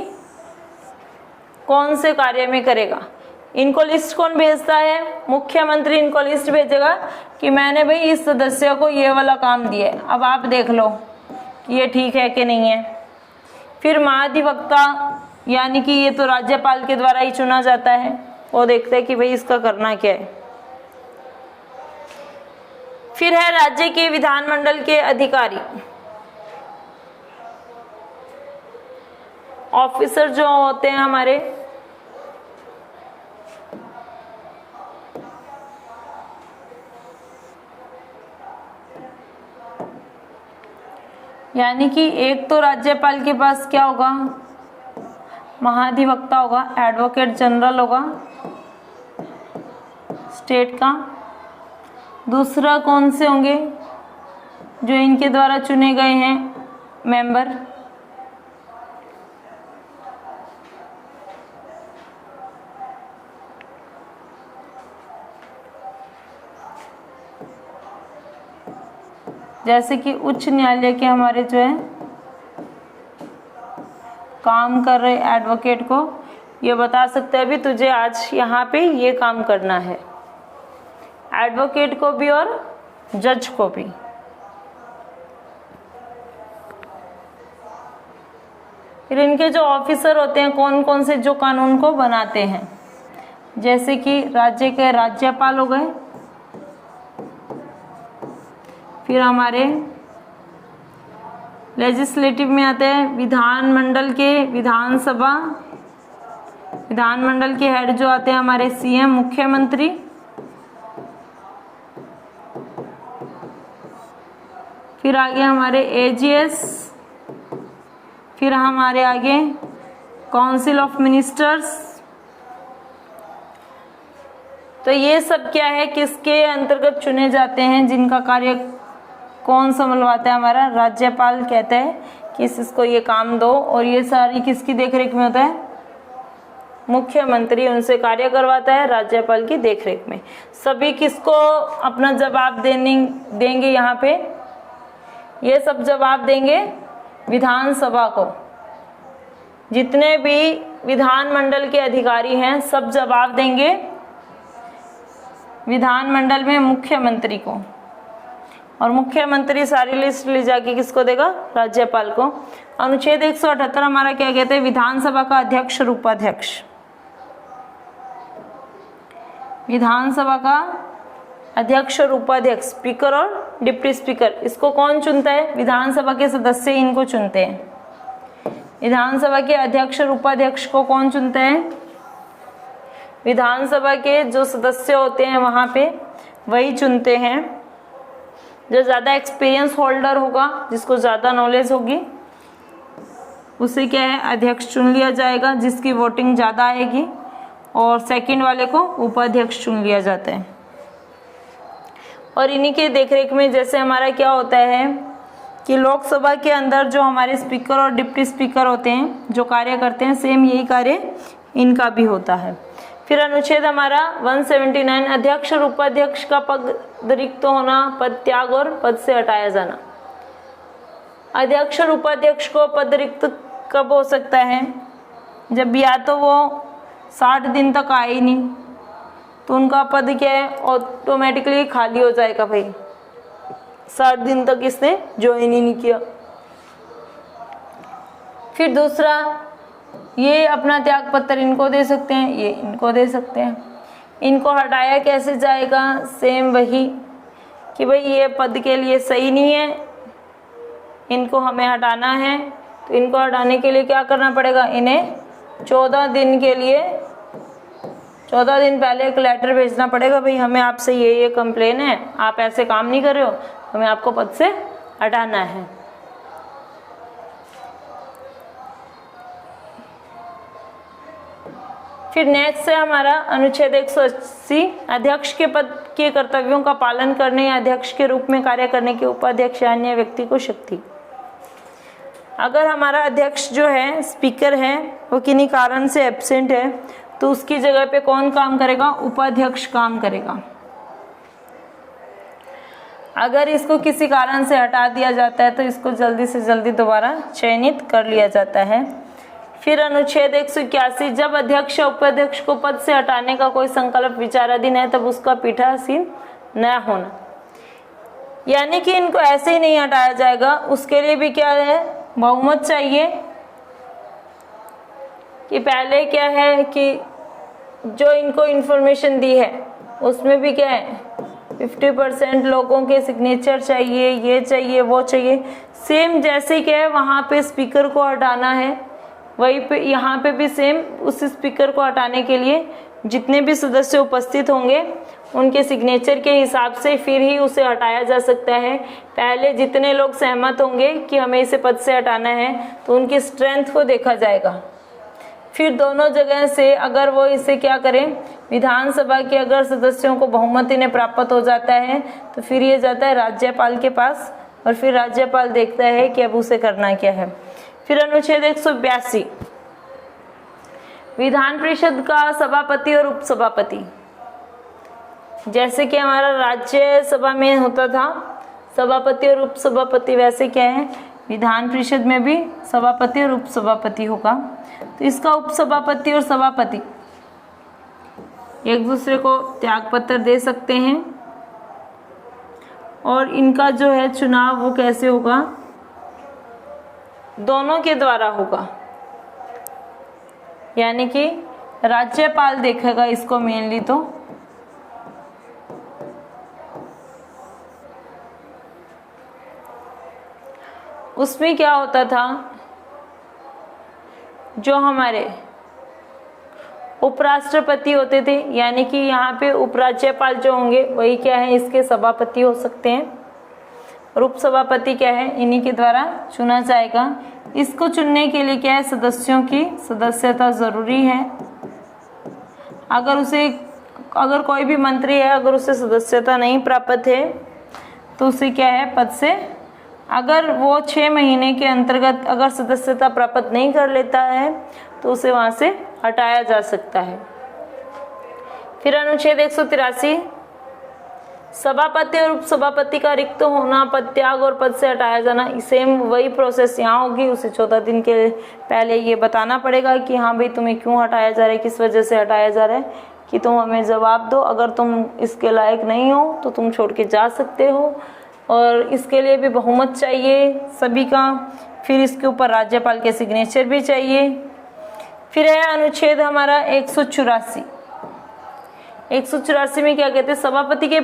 [SPEAKER 1] कौन से कार्य में करेगा। इनको लिस्ट कौन भेजता है, मुख्यमंत्री इनको लिस्ट भेजेगा कि मैंने भाई इस सदस्य को ये वाला काम दिया है, अब आप देख लो कि ये ठीक है कि नहीं है। फिर महाधिवक्ता यानी कि ये तो राज्यपाल के द्वारा ही चुना जाता है, वो देखते हैं कि भाई इसका करना क्या है। फिर है राज्य के विधानमंडल के अधिकारी, ऑफिसर जो होते हैं हमारे, यानी कि एक तो राज्यपाल के पास क्या होगा, महाधिवक्ता होगा, एडवोकेट जनरल होगा स्टेट का। दूसरा कौन से होंगे, जो इनके द्वारा चुने गए हैं मेंबर। जैसे कि उच्च न्यायालय के हमारे जो है काम कर रहे एडवोकेट को ये बता सकते हैं अभी तुझे आज यहाँ पे ये काम करना है, एडवोकेट को भी और जज को भी। फिर इनके जो ऑफिसर होते हैं कौन कौन से, जो कानून को बनाते हैं, जैसे कि राज्य के राज्यपाल हो गए। फिर हमारे लेजिस्लेटिव में आते हैं विधानमंडल के विधानसभा, विधानमंडल के हेड जो आते हैं हमारे सीएम मुख्यमंत्री। फिर आगे हमारे एजीएस, फिर हमारे आगे काउंसिल ऑफ मिनिस्टर्स। तो ये सब क्या है, किसके अंतर्गत चुने जाते हैं, जिनका कार्य कौन संभलवाता है, हमारा राज्यपाल कहता है कि इसको ये काम दो, और ये सारी किसकी देखरेख में होता है, मुख्यमंत्री उनसे कार्य करवाता है राज्यपाल की देखरेख में। सभी किसको अपना जवाब देंगे, यहाँ पे ये सब जवाब देंगे विधानसभा को। जितने भी विधानमंडल के अधिकारी हैं सब जवाब देंगे विधानमंडल में मुख्यमंत्री को, और मुख्यमंत्री सारी लिस्ट ले जाके किसको देगा, राज्यपाल को। अनुच्छेद 178 हमारा क्या कहते हैं, विधानसभा का अध्यक्ष और उपाध्यक्ष। विधानसभा का अध्यक्ष और उपाध्यक्ष, स्पीकर और डिप्टी स्पीकर, इसको कौन चुनता है, विधानसभा के सदस्य इनको चुनते हैं। विधानसभा के अध्यक्ष और उपाध्यक्ष को कौन चुनता है, विधानसभा के जो सदस्य होते हैं वहां पे वही चुनते हैं। जो ज़्यादा एक्सपीरियंस होल्डर होगा, जिसको ज़्यादा नॉलेज होगी, उसे क्या है अध्यक्ष चुन लिया जाएगा, जिसकी वोटिंग ज़्यादा आएगी, और सेकंड वाले को उपाध्यक्ष चुन लिया जाता है। और इन्हीं के देखरेख में जैसे हमारा क्या होता है कि लोकसभा के अंदर जो हमारे स्पीकर और डिप्टी स्पीकर होते हैं जो कार्य करते हैं, सेम यही कार्य इनका भी होता है। फिर अनुच्छेद हमारा 179, अध्यक्ष और उपाध्यक्ष का पद रिक्त होना, पद त्याग और पद से हटाया जाना। अध्यक्ष और उपाध्यक्ष को पद रिक्त कब हो सकता है, जब या तो वो 60 दिन तक आए ही नहीं, तो उनका पद क्या है ऑटोमेटिकली खाली हो जाएगा। भाई 60 दिन तक इसने ज्वाइन ही नहीं किया। फिर दूसरा, ये अपना त्याग पत्र इनको दे सकते हैं, ये इनको दे सकते हैं। इनको हटाया कैसे जाएगा, सेम वही कि भाई ये पद के लिए सही नहीं है, इनको हमें हटाना है। तो इनको हटाने के लिए क्या करना पड़ेगा, इन्हें 14 दिन के लिए 14 दिन पहले एक लेटर भेजना पड़ेगा, भाई हमें आपसे ये कंप्लेन है, आप ऐसे काम नहीं कर रहे हो, हमें आपको पद से हटाना है। फिर नेक्स्ट है हमारा अनुच्छेद 180, अध्यक्ष के पद के कर्तव्यों का पालन करने या अध्यक्ष के रूप में कार्य करने के उपाध्यक्ष या अन्य व्यक्ति को शक्ति। अगर हमारा अध्यक्ष जो है स्पीकर है वो किन्हीं कारण से एब्सेंट है तो उसकी जगह पे कौन काम करेगा? उपाध्यक्ष काम करेगा। अगर इसको किसी कारण से हटा दिया जाता है तो इसको जल्दी से जल्दी दोबारा चयनित कर लिया जाता है। फिर अनुच्छेद 181, जब अध्यक्ष या उपाध्यक्ष को पद से हटाने का कोई संकल्प विचाराधीन है तब उसका पीठासीन न होना, यानी कि इनको ऐसे ही नहीं हटाया जाएगा, उसके लिए भी क्या है? बहुमत चाहिए। कि पहले क्या है कि जो इनको इन्फॉर्मेशन दी है उसमें भी क्या है 50% लोगों के सिग्नेचर चाहिए, ये चाहिए वो चाहिए। सेम जैसे क्या है वहाँ पे स्पीकर को हटाना है, वहीं पे यहाँ पे भी सेम उस स्पीकर को हटाने के लिए जितने भी सदस्य उपस्थित होंगे उनके सिग्नेचर के हिसाब से फिर ही उसे हटाया जा सकता है। पहले जितने लोग सहमत होंगे कि हमें इसे पद से हटाना है तो उनकी स्ट्रेंथ को देखा जाएगा। फिर दोनों जगह से अगर वो इसे क्या करें, विधानसभा के अगर सदस्यों को बहुमत इन्हें प्राप्त हो जाता है तो फिर ये जाता है राज्यपाल के पास और फिर राज्यपाल देखता है कि अब उसे करना क्या है। फिर अनुच्छेद 182, विधान परिषद का सभापति और उपसभापति, जैसे कि हमारा राज्यसभा में होता था सभापति और उपसभापति, वैसे क्या है विधान परिषद में भी सभापति और उपसभापति होगा। तो इसका उपसभापति और सभापति एक दूसरे को त्यागपत्र दे सकते हैं और इनका जो है चुनाव वो कैसे होगा? दोनों के द्वारा होगा, यानी कि राज्यपाल देखेगा इसको मेनली। तो उसमें क्या होता था, जो हमारे उपराष्ट्रपति होते थे, यानी कि यहाँ पे उपराज्यपाल जो होंगे वही क्या है इसके सभापति हो सकते हैं और उपसभापति क्या है इन्हीं के द्वारा चुना जाएगा। इसको चुनने के लिए क्या है सदस्यों की सदस्यता जरूरी है। अगर कोई भी मंत्री है अगर उसे सदस्यता नहीं प्राप्त है तो उसे क्या है पद से, अगर वो 6 महीने के अंतर्गत अगर सदस्यता प्राप्त नहीं कर लेता है तो उसे वहां से हटाया जा सकता है। फिर अनुच्छेद 183, सभापति और उपसभापति का रिक्त होना, पद त्याग और पद से हटाया जाना, सेम वही प्रोसेस यहाँ होगी। उसे 14 दिन के पहले ये बताना पड़ेगा कि हाँ भाई तुम्हें क्यों हटाया जा रहा है, किस वजह से हटाया जा रहा है, कि तुम हमें जवाब दो। अगर तुम इसके लायक नहीं हो तो तुम छोड़ के जा सकते हो और इसके लिए भी बहुमत चाहिए सभी का। फिर इसके ऊपर राज्यपाल के सिग्नेचर भी चाहिए। फिर है अनुच्छेद हमारा 184। 184 में क्या कहते हैं, सभापति के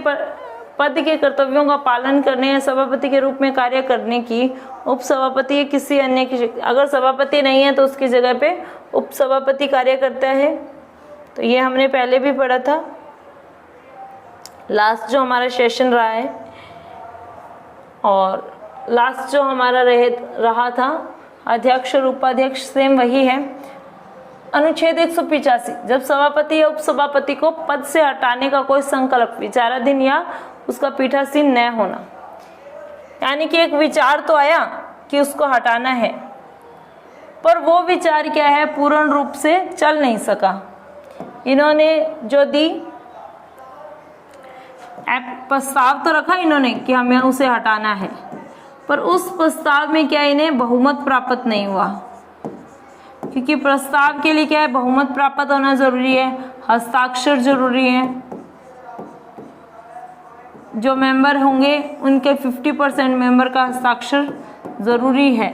[SPEAKER 1] पद के कर्तव्यों का पालन करने या सभापति के रूप में कार्य करने की उपसभापति या किसी अन्य की, अगर सभापति नहीं है तो उसकी जगह पे उपसभापति कार्य करता है। तो ये हमने पहले भी पढ़ा था, लास्ट जो हमारा सेशन रहा है और लास्ट जो हमारा रहा था अध्यक्ष और उपाध्यक्ष सेम वही है। अनुच्छेद 185, जब सभापति या उपसभापति को पद से हटाने का कोई संकल्प विचाराधीन या उसका पीठासीन न होना, यानी कि एक विचार तो आया कि उसको हटाना है पर वो विचार क्या है पूर्ण रूप से चल नहीं सका। इन्होंने जो दी प्रस्ताव तो रखा इन्होंने कि हमें उसे हटाना है, पर उस प्रस्ताव में क्या इन्हें बहुमत प्राप्त नहीं हुआ, क्योंकि प्रस्ताव के लिए क्या है बहुमत प्राप्त होना जरूरी है, हस्ताक्षर जरूरी है, जो मेंबर होंगे उनके 50% मेंबर का हस्ताक्षर जरूरी है।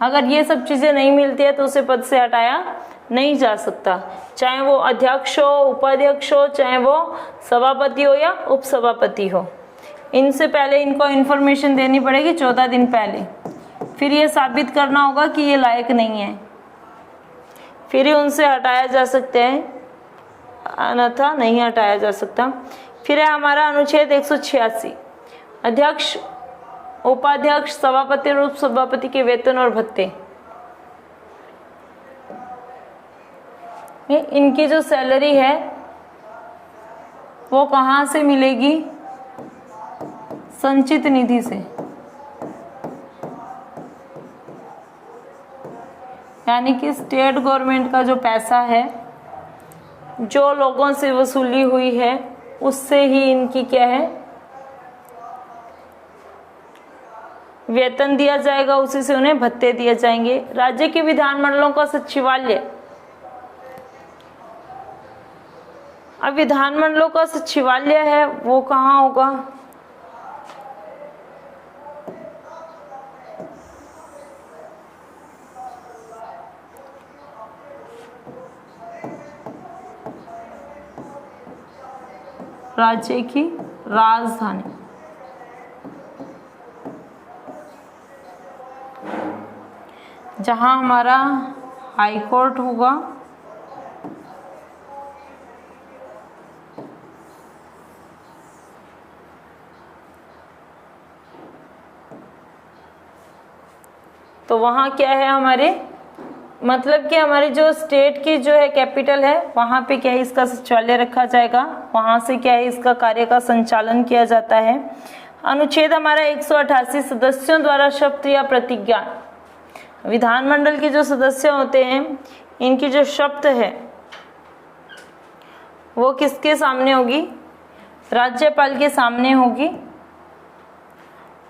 [SPEAKER 1] अगर ये सब चीजें नहीं मिलती है तो उसे पद से हटाया नहीं जा सकता, चाहे वो अध्यक्ष हो, उपाध्यक्ष हो, चाहे वो सभापति हो या उपसभापति हो। इनसे पहले इनको इन्फॉर्मेशन देनी पड़ेगी 14 दिन पहले, फिर ये साबित करना होगा कि ये लायक नहीं है, फिर ही उनसे हटाया जा सकता है, अन्यथा नहीं हटाया जा सकता। फिर है हमारा अनुच्छेद 186, अध्यक्ष, उपाध्यक्ष, सभापति और उपसभापति के वेतन और भत्ते। में इनकी जो सैलरी है वो कहाँ से मिलेगी? संचित निधि से, यानी कि स्टेट गवर्नमेंट का जो पैसा है जो लोगों से वसूली हुई है उससे ही इनकी क्या है, वेतन दिया जाएगा, उसी से उन्हें भत्ते दिए जाएंगे। राज्य के विधानमंडलों का सचिवालय, अब विधानमंडलों का सचिवालय है वो कहाँ होगा? राज्य की राजधानी, जहां हमारा हाई कोर्ट होगा, तो वहाँ क्या है हमारे, मतलब कि हमारी जो स्टेट की जो है कैपिटल है वहाँ पे क्या है इसका सचिवालय रखा जाएगा, वहाँ से क्या है इसका कार्य का संचालन किया जाता है। अनुच्छेद हमारा 188 सदस्यों द्वारा शपथ या प्रतिज्ञा, विधानमंडल के जो सदस्य होते हैं इनकी जो शपथ है वो किसके सामने होगी? राज्यपाल के सामने होगी।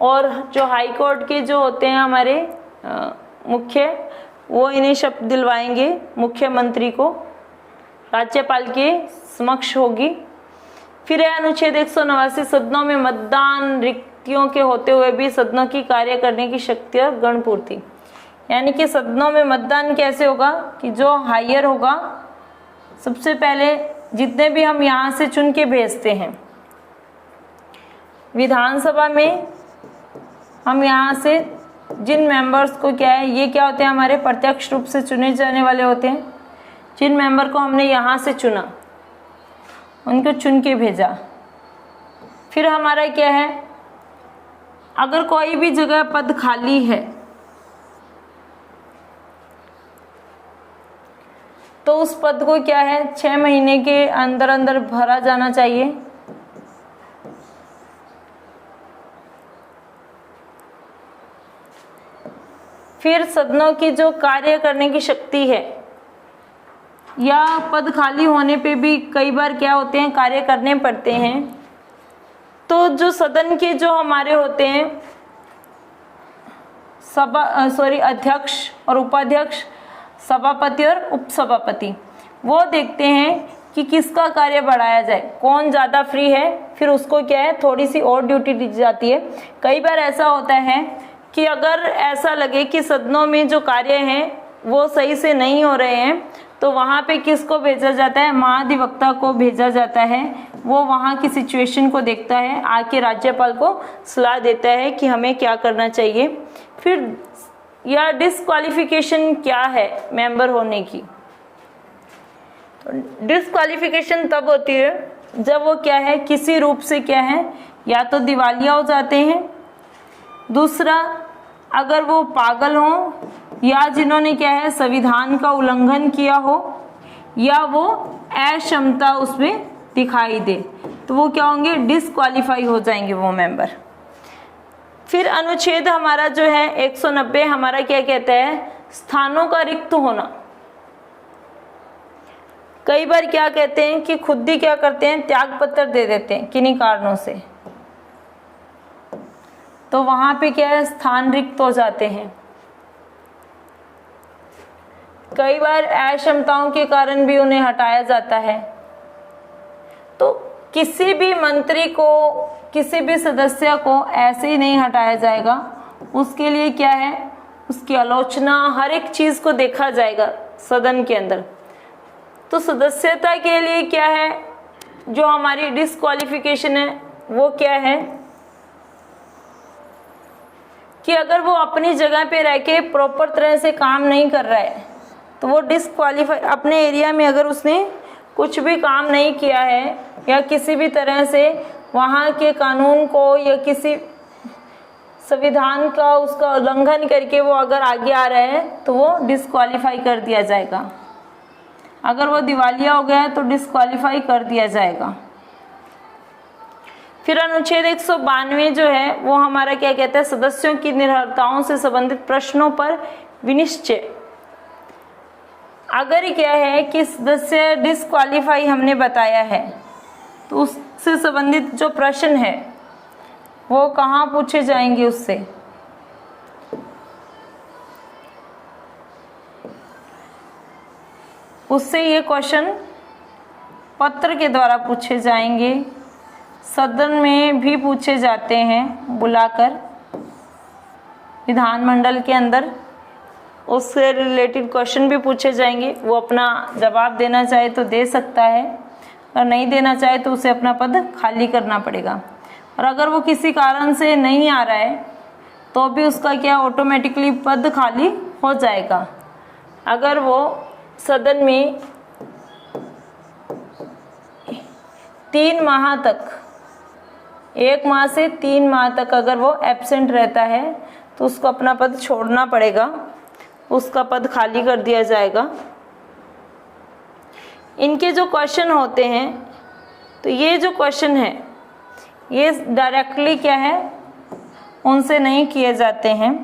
[SPEAKER 1] और जो हाई कोर्ट के जो होते हैं हमारे मुख्य, वो इन्हें शपथ दिलवाएंगे मुख्यमंत्री को, राज्यपाल के समक्ष होगी। फिर है अनुच्छेद 189 सदनों में मतदान रिक्तियों के होते हुए भी सदनों की कार्य करने की शक्ति और गणपूर्ति, यानी कि सदनों में मतदान कैसे होगा कि जो हायर होगा, सबसे पहले जितने भी हम यहाँ से चुन के भेजते हैं विधानसभा में, हम यहाँ से जिन मेंबर्स को क्या है, ये क्या होते हैं हमारे प्रत्यक्ष रूप से चुने जाने वाले होते हैं, जिन मेंबर को हमने यहाँ से चुना उनको चुन के भेजा। फिर हमारा क्या है, अगर कोई भी जगह पद खाली है तो उस पद को क्या है 6 महीने के अंदर अंदर भरा जाना चाहिए। फिर सदनों की जो कार्य करने की शक्ति है, या पद खाली होने पे भी कई बार क्या होते हैं कार्य करने पड़ते हैं, तो जो सदन के जो हमारे होते हैं अध्यक्ष और उपाध्यक्ष, सभापति और उपसभापति, वो देखते हैं कि किसका कार्य बढ़ाया जाए, कौन ज़्यादा फ्री है, फिर उसको क्या है थोड़ी सी और ड्यूटी दी जाती है। कई बार ऐसा होता है कि अगर ऐसा लगे कि सदनों में जो कार्य हैं वो सही से नहीं हो रहे हैं, तो वहाँ पे किसको भेजा जाता है, महाधिवक्ता को भेजा जाता है। वो वहाँ की सिचुएशन को देखता है, आके राज्यपाल को सलाह देता है कि हमें क्या करना चाहिए। फिर या डिस्क्वालिफिकेशन क्या है मेंबर होने की, तो डिस्क्वालिफिकेशन तब होती है जब वो क्या है किसी रूप से क्या है या तो दिवालिया हो जाते हैं, दूसरा अगर वो पागल हो, या जिन्होंने क्या है संविधान का उल्लंघन किया हो, या वो अक्षमता उसमें दिखाई दे, तो वो क्या होंगे डिस्क्वालीफाई हो जाएंगे वो मेंबर। फिर अनुच्छेद हमारा जो है 190 हमारा क्या कहता है, स्थानों का रिक्त होना। कई बार क्या कहते हैं कि खुद ही क्या करते हैं त्याग पत्र दे देते हैं किन्हीं कारणों से, तो वहां पे क्या है स्थान रिक्त हो जाते हैं। कई बार अक्षमताओं के कारण भी उन्हें हटाया जाता है। तो किसी भी मंत्री को, किसी भी सदस्य को ऐसे ही नहीं हटाया जाएगा, उसके लिए क्या है उसकी आलोचना, हर एक चीज को देखा जाएगा सदन के अंदर। तो सदस्यता के लिए क्या है, जो हमारी डिस्क्वालिफिकेशन है वो क्या है कि अगर वो अपनी जगह पे रह के प्रॉपर तरह से काम नहीं कर रहा है तो वो डिस्क्वालीफाई, अपने एरिया में अगर उसने कुछ भी काम नहीं किया है या किसी भी तरह से वहाँ के कानून को या किसी संविधान का उसका उल्लंघन करके वो अगर आगे आ रहा है तो वो डिस्क्वालीफाई कर दिया जाएगा। अगर वो दिवालिया हो गया है तो डिस्क्वालीफाई कर दिया जाएगा। फिर अनुच्छेद 192 जो है वो हमारा क्या कहता है, सदस्यों की निर्भरताओं से संबंधित प्रश्नों पर विनिश्चय। अगर क्या है कि सदस्य डिस्क्वालीफाई हमने बताया है तो उससे संबंधित जो प्रश्न है वो कहाँ पूछे जाएंगे, उससे ये क्वेश्चन पत्र के द्वारा पूछे जाएंगे, सदन में भी पूछे जाते हैं बुलाकर विधानमंडल के अंदर, उससे रिलेटेड क्वेश्चन भी पूछे जाएंगे। वो अपना जवाब देना चाहे तो दे सकता है और नहीं देना चाहे तो उसे अपना पद खाली करना पड़ेगा। और अगर वो किसी कारण से नहीं आ रहा है तो भी उसका क्या ऑटोमेटिकली पद खाली हो जाएगा। अगर वो सदन में 3 माह तक, 1 माह से 3 माह तक अगर वो एब्सेंट रहता है तो उसको अपना पद छोड़ना पड़ेगा, उसका पद खाली कर दिया जाएगा। इनके जो क्वेश्चन होते हैं तो ये जो क्वेश्चन है ये डायरेक्टली क्या है, उनसे नहीं किए जाते हैं।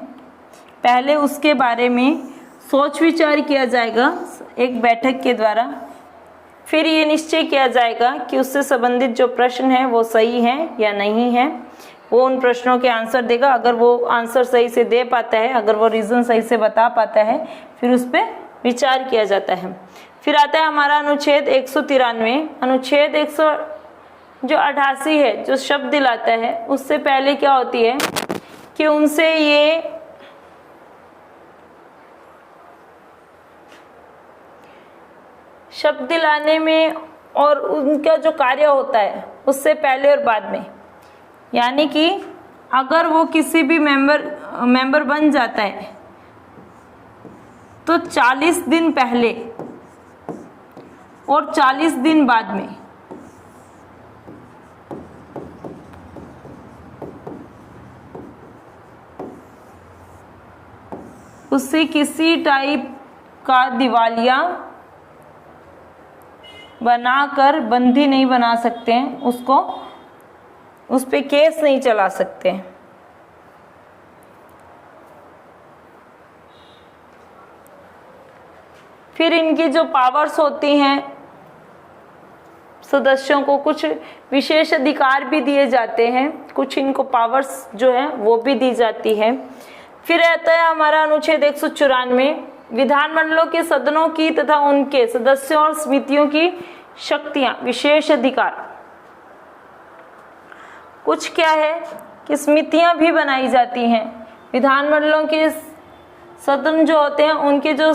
[SPEAKER 1] पहले उसके बारे में सोच विचार किया जाएगा एक बैठक के द्वारा, फिर ये निश्चय किया जाएगा कि उससे संबंधित जो प्रश्न है वो सही है या नहीं है। वो उन प्रश्नों के आंसर देगा। अगर वो आंसर सही से दे पाता है, अगर वो रीज़न सही से बता पाता है, फिर उस पर विचार किया जाता है। फिर आता है हमारा अनुच्छेद 193। अनुच्छेद 188 है जो शब्द दिलाता है, उससे पहले क्या होती है कि उनसे ये शब्द दिलाने में और उनका जो कार्य होता है उससे पहले और बाद में, यानी कि अगर वो किसी भी मेंबर बन जाता है तो 40 दिन पहले और 40 दिन बाद में उससे किसी टाइप का दिवालिया बनाकर बंदी नहीं बना सकते हैं, उसको उस पे केस नहीं चला सकते। फिर इनकी जो पावर्स होती हैं, सदस्यों को कुछ विशेष अधिकार भी दिए जाते हैं, कुछ इनको पावर्स जो है वो भी दी जाती है। फिर रहता है हमारा अनुच्छेद 194, विधानमंडलों के सदनों की तथा उनके सदस्यों और समितियों की शक्तियां, विशेष अधिकार। कुछ क्या है कि समितियां भी बनाई जाती हैं। विधानमंडलों के सदन जो होते हैं उनके जो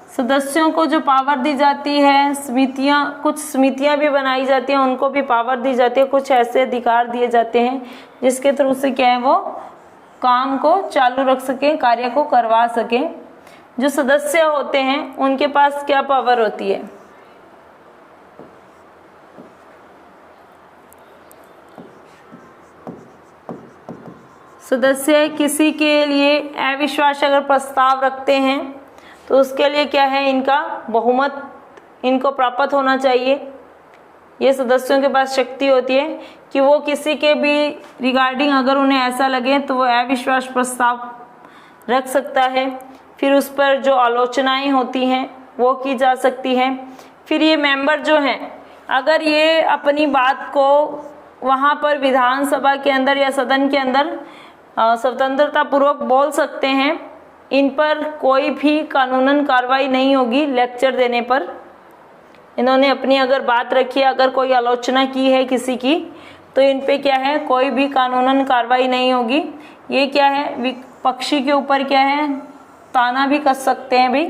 [SPEAKER 1] सदस्यों को जो पावर दी जाती है, कुछ समितियां भी बनाई जाती हैं, उनको भी पावर दी जाती है, कुछ ऐसे अधिकार दिए जाते हैं जिसके थ्रू से क्या है वो काम को चालू रख सके, कार्य को करवा सके। जो सदस्य होते हैं उनके पास क्या पावर होती है, सदस्य किसी के लिए अविश्वास अगर प्रस्ताव रखते हैं तो उसके लिए क्या है, इनका बहुमत इनको प्राप्त होना चाहिए। ये सदस्यों के पास शक्ति होती है कि वो किसी के भी रिगार्डिंग अगर उन्हें ऐसा लगे तो वो अविश्वास प्रस्ताव रख सकता है। फिर उस पर जो आलोचनाएं होती हैं वो की जा सकती हैं। फिर ये मेंबर जो हैं अगर ये अपनी बात को वहाँ पर विधानसभा के अंदर या सदन के अंदर स्वतंत्रता पूर्वक बोल सकते हैं, इन पर कोई भी कानूनन कार्रवाई नहीं होगी। लेक्चर देने पर इन्होंने अपनी अगर बात रखी है, अगर कोई आलोचना की है किसी की, तो इन पे क्या है कोई भी कानूनन कार्रवाई नहीं होगी। ये क्या है विपक्षी के ऊपर क्या है ताना भी कस सकते हैं भाई।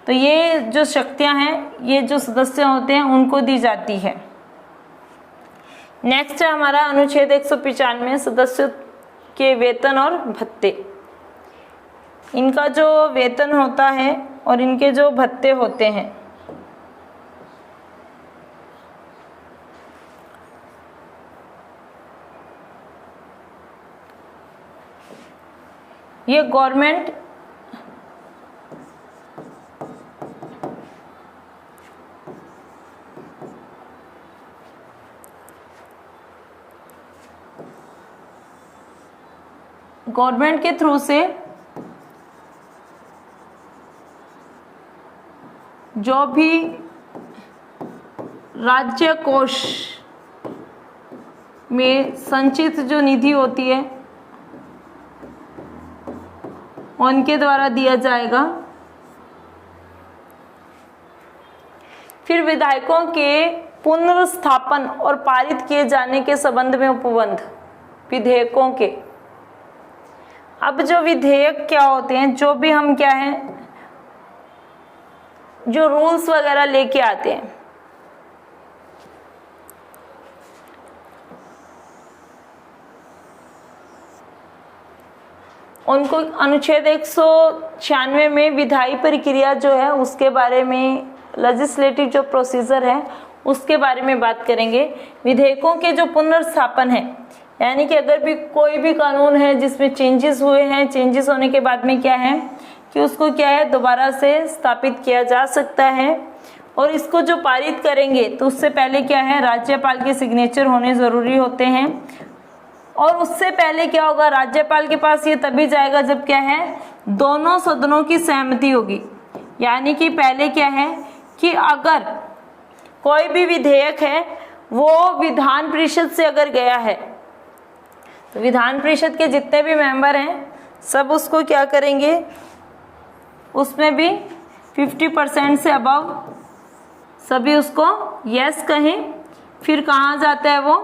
[SPEAKER 1] तो ये जो शक्तियां हैं ये जो सदस्य होते हैं उनको दी जाती है। नेक्स्ट है हमारा अनुच्छेद 195, सदस्य के वेतन और भत्ते। इनका जो वेतन होता है और इनके जो भत्ते होते हैं ये गवर्नमेंट गवर्नमेंट के थ्रू से जो भी राज्य कोष में संचित जो निधि होती है उनके द्वारा दिया जाएगा। फिर विधायकों के पुनर्स्थापन और पारित किए जाने के संबंध में उपबंध विधेयकों के। अब जो विधेयक क्या होते हैं, जो भी हम क्या है जो रूल्स वगैरह लेके आते हैं, उनको अनुच्छेद 196 में विधायी प्रक्रिया जो है उसके बारे में, लेजिस्लेटिव जो प्रोसीजर है उसके बारे में बात करेंगे। विधेयकों के जो पुनर्स्थापन है, यानी कि अगर भी कोई भी कानून है जिसमें चेंजेस हुए हैं, चेंजेस होने के बाद में क्या है कि उसको क्या है दोबारा से स्थापित किया जा सकता है। और इसको जो पारित करेंगे तो उससे पहले क्या है राज्यपाल के सिग्नेचर होने ज़रूरी होते हैं। और उससे पहले क्या होगा, राज्यपाल के पास ये तभी जाएगा जब क्या है दोनों सदनों की सहमति होगी। यानी कि पहले क्या है कि अगर कोई भी विधेयक है वो विधान परिषद से अगर गया है तो विधान परिषद के जितने भी मेंबर हैं सब उसको क्या करेंगे, उसमें भी 50% से अबव सभी उसको यस कहें। फिर कहाँ जाता है वो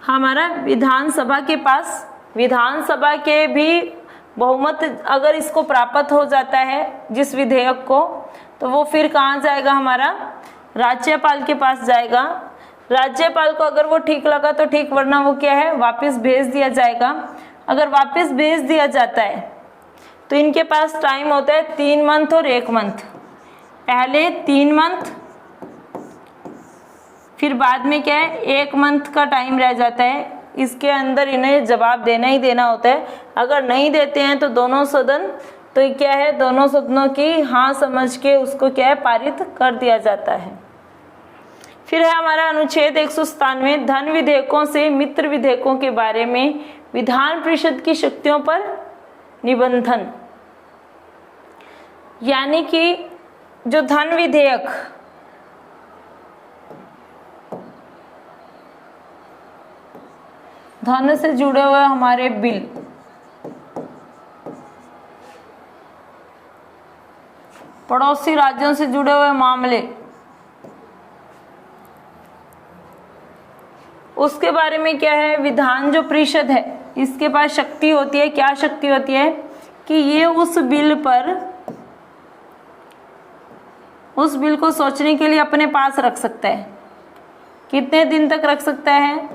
[SPEAKER 1] हमारा विधानसभा के पास। विधानसभा के भी बहुमत अगर इसको प्राप्त हो जाता है जिस विधेयक को, तो वो फिर कहाँ जाएगा हमारा राज्यपाल के पास जाएगा। राज्यपाल को अगर वो ठीक लगा तो ठीक, वरना वो क्या है वापस भेज दिया जाएगा। अगर वापस भेज दिया जाता है तो इनके पास टाइम होता है 3 मंथ और 1 मंथ। पहले 3 मंथ, फिर बाद में क्या है 1 मंथ का टाइम रह जाता है। इसके अंदर इन्हें जवाब देना ही देना होता है। अगर नहीं देते हैं तो दोनों सदन तो क्या है दोनों सदनों की हाँ समझ के उसको क्या है पारित कर दिया जाता है। फिर है हमारा अनुच्छेद 197 धन विधेयकों से मित्र विधेयकों के बारे में विधान परिषद की शक्तियों पर निबंधन। यानी कि जो धन विधेयक धन से जुड़े हुए हमारे बिल, पड़ोसी राज्यों से जुड़े हुए मामले, उसके बारे में क्या है विधान जो परिषद है इसके पास शक्ति होती है। क्या शक्ति होती है कि ये उस बिल को सोचने के लिए अपने पास रख सकता है। कितने दिन तक रख सकता है,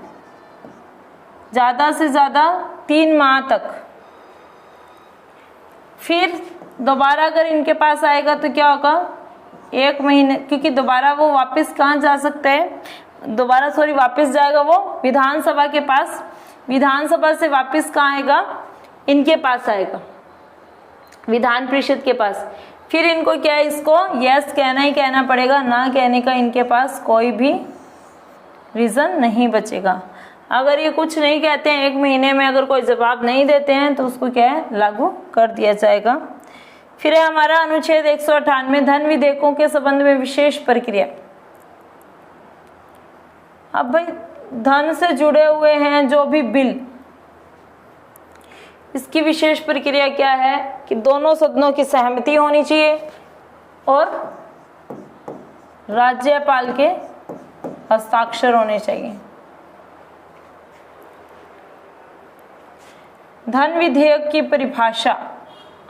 [SPEAKER 1] ज़्यादा से ज़्यादा 3 माह तक। फिर दोबारा अगर इनके पास आएगा तो क्या होगा 1 महीने, क्योंकि दोबारा वो वापस कहाँ जा सकता है, वापस जाएगा वो विधानसभा के पास। विधानसभा से वापस कहाँ आएगा, इनके पास आएगा, विधान परिषद के पास। फिर इनको क्या है इसको यस कहना ही कहना पड़ेगा, ना कहने का इनके पास कोई भी रीज़न नहीं बचेगा। अगर ये कुछ नहीं कहते हैं 1 महीने में, अगर कोई जवाब नहीं देते हैं तो उसको क्या है लागू कर दिया जाएगा। फिर है हमारा अनुच्छेद 198 धन विधेयकों के संबंध में विशेष प्रक्रिया। अब भाई धन से जुड़े हुए हैं जो भी बिल, इसकी विशेष प्रक्रिया क्या है कि दोनों सदनों की सहमति होनी चाहिए और राज्यपाल के हस्ताक्षर होने चाहिए। धन विधेयक की परिभाषा,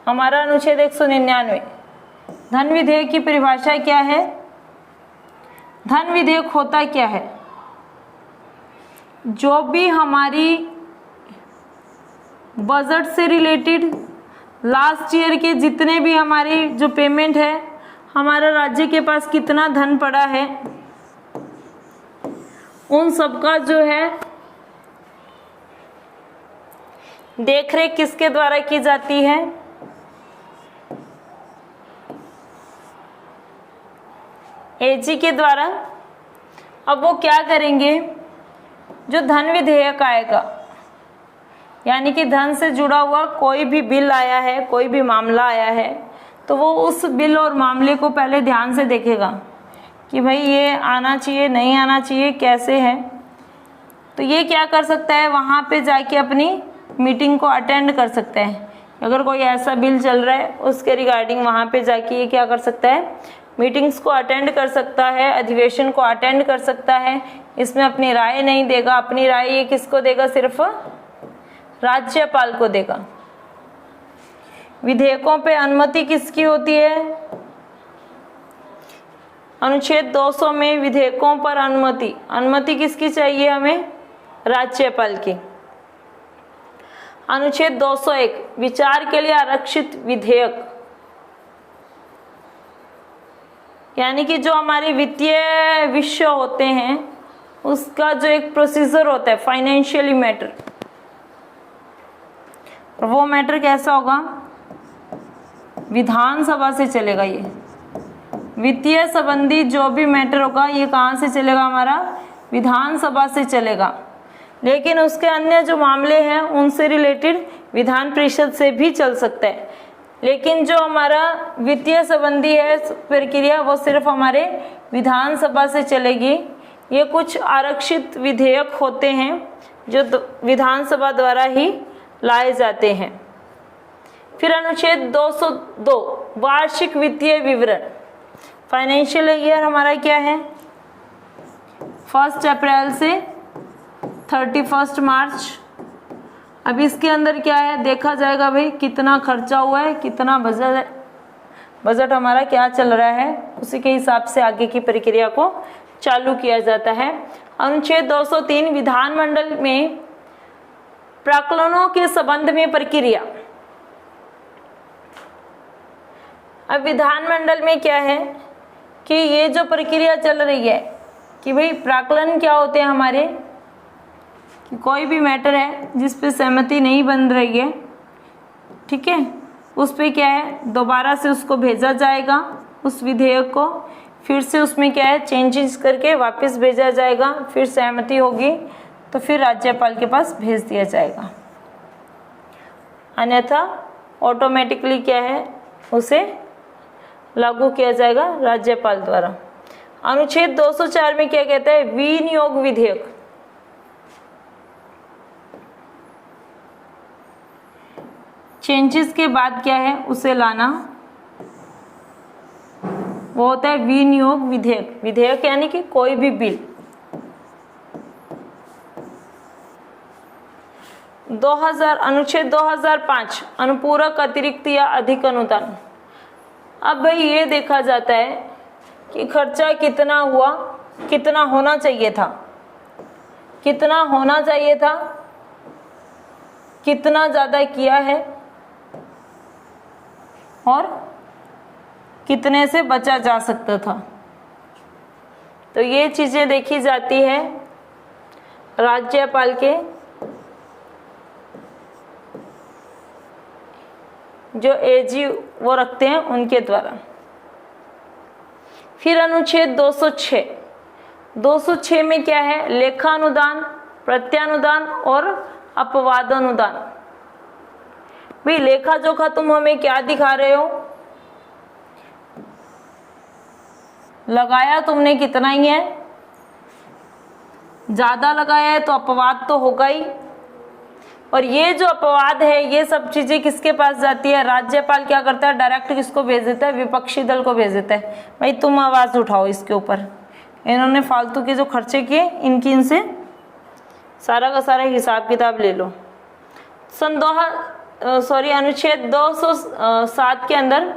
[SPEAKER 1] हमारा अनुच्छेद 199 धन विधेयक की परिभाषा क्या है। धन विधेयक होता क्या है, जो भी हमारी बजट से रिलेटेड लास्ट ईयर के जितने भी हमारी जो पेमेंट है, हमारा राज्य के पास कितना धन पड़ा है, उन सबका जो है देखरेख किसके द्वारा की जाती है, एजी के द्वारा। अब वो क्या करेंगे, जो धन विधेयक आएगा यानी कि धन से जुड़ा हुआ कोई भी बिल आया है, कोई भी मामला आया है, तो वो उस बिल और मामले को पहले ध्यान से देखेगा कि भाई ये आना चाहिए, नहीं आना चाहिए, कैसे है। तो ये क्या कर सकता है, वहाँ पे जाके अपनी मीटिंग को अटेंड कर सकता है। अगर कोई ऐसा बिल चल रहा है उसके रिगार्डिंग वहाँ पे जाके ये क्या कर सकता है, मीटिंग्स को अटेंड कर सकता है, अधिवेशन को अटेंड कर सकता है। इसमें अपनी राय नहीं देगा, अपनी राय ये किसको देगा, सिर्फ राज्यपाल को देगा। विधेयकों पे अनुमति किसकी होती है, अनुच्छेद 200 में विधेयकों पर अनुमति किसकी चाहिए हमें, राज्यपाल की। अनुच्छेद 201 विचार के लिए आरक्षित विधेयक, यानी कि जो हमारे वित्तीय विषय होते हैं उसका जो एक प्रोसीजर होता है, फाइनेंशियली मैटर, और वो मैटर कैसा होगा, विधानसभा से चलेगा। ये वित्तीय संबंधी जो भी मैटर होगा ये कहाँ से चलेगा, हमारा विधानसभा से चलेगा। लेकिन उसके अन्य जो मामले हैं उनसे रिलेटेड विधान परिषद से भी चल सकता है। लेकिन जो हमारा वित्तीय संबंधी है प्रक्रिया वो सिर्फ हमारे विधानसभा से चलेगी। ये कुछ आरक्षित विधेयक होते हैं जो विधानसभा द्वारा ही लाए जाते हैं। फिर अनुच्छेद 202 वार्षिक वित्तीय विवरण, फाइनेंशियल ईयर हमारा क्या है, 1 अप्रैल से 31 मार्च। अब इसके अंदर क्या है, देखा जाएगा भाई कितना खर्चा हुआ है, कितना बजट हमारा क्या चल रहा है, उसी के हिसाब से आगे की प्रक्रिया को चालू किया जाता है। अनुच्छेद 203 विधानमंडल में प्राक्कलनों के संबंध में प्रक्रिया। अब विधानमंडल में क्या है कि ये जो प्रक्रिया चल रही है कि भाई प्राक्कलन क्या होते हैं हमारे, कि कोई भी मैटर है जिस पे सहमति नहीं बन रही है, ठीक है, उस पे क्या है दोबारा से उसको भेजा जाएगा, उस विधेयक को फिर से उसमें क्या है चेंजेस करके वापस भेजा जाएगा, फिर सहमति होगी तो फिर राज्यपाल के पास भेज दिया जाएगा, अन्यथा ऑटोमेटिकली क्या है उसे लागू किया जाएगा राज्यपाल द्वारा। अनुच्छेद 204 में क्या कहता है, विनियोग विधेयक, चेंजेस के बाद क्या है उसे लाना, वो होता है विनियोग विधेयक। विधेयक यानी कि कोई भी बिल। 2000 अनुच्छेद 2005 अनुपूरक अतिरिक्त या अधिक अनुदान। अब भाई ये देखा जाता है कि खर्चा कितना हुआ, कितना होना चाहिए था, कितना होना चाहिए था, कितना ज़्यादा किया है और कितने से बचा जा सकता था। तो ये चीज़ें देखी जाती है राज्यपाल के जो एजी वो रखते हैं उनके द्वारा। फिर अनुच्छेद 206 में क्या है, लेखानुदान, प्रत्यानुदान और अपवादानुदान। भाई लेखा जोखा तुम हमें क्या दिखा रहे हो, लगाया तुमने कितना ही है, ज्यादा लगाया है तो अपवाद तो होगा ही। और ये जो अपवाद है ये सब चीजें किसके पास जाती है, राज्यपाल क्या करता है डायरेक्ट किसको भेज देता है, विपक्षी दल को भेज देता है, भाई तुम आवाज उठाओ इसके ऊपर, इन्होंने फालतू के जो खर्चे किए इनकी इनसे सारा का सारा हिसाब किताब ले लो। अनुच्छेद 207 के अंदर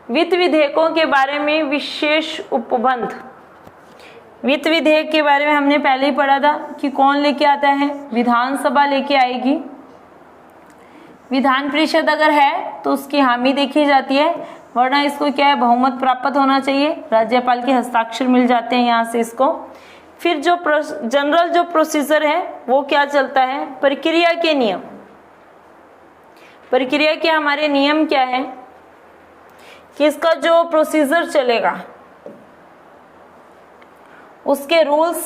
[SPEAKER 1] वित्त विधेयकों के बारे में विशेष उपबंध। वित्त विधेयक के बारे में हमने पहले ही पढ़ा था कि कौन लेके आता है, विधानसभा लेके आएगी। विधान परिषद अगर है तो उसकी हामी देखी जाती है, वरना इसको क्या है बहुमत प्राप्त होना चाहिए, राज्यपाल के हस्ताक्षर मिल जाते हैं यहाँ से इसको। फिर जो जनरल जो प्रोसीजर है वो क्या चलता है, प्रक्रिया के नियम। प्रक्रिया के हमारे नियम क्या है कि इसका जो प्रोसीजर चलेगा उसके रूल्स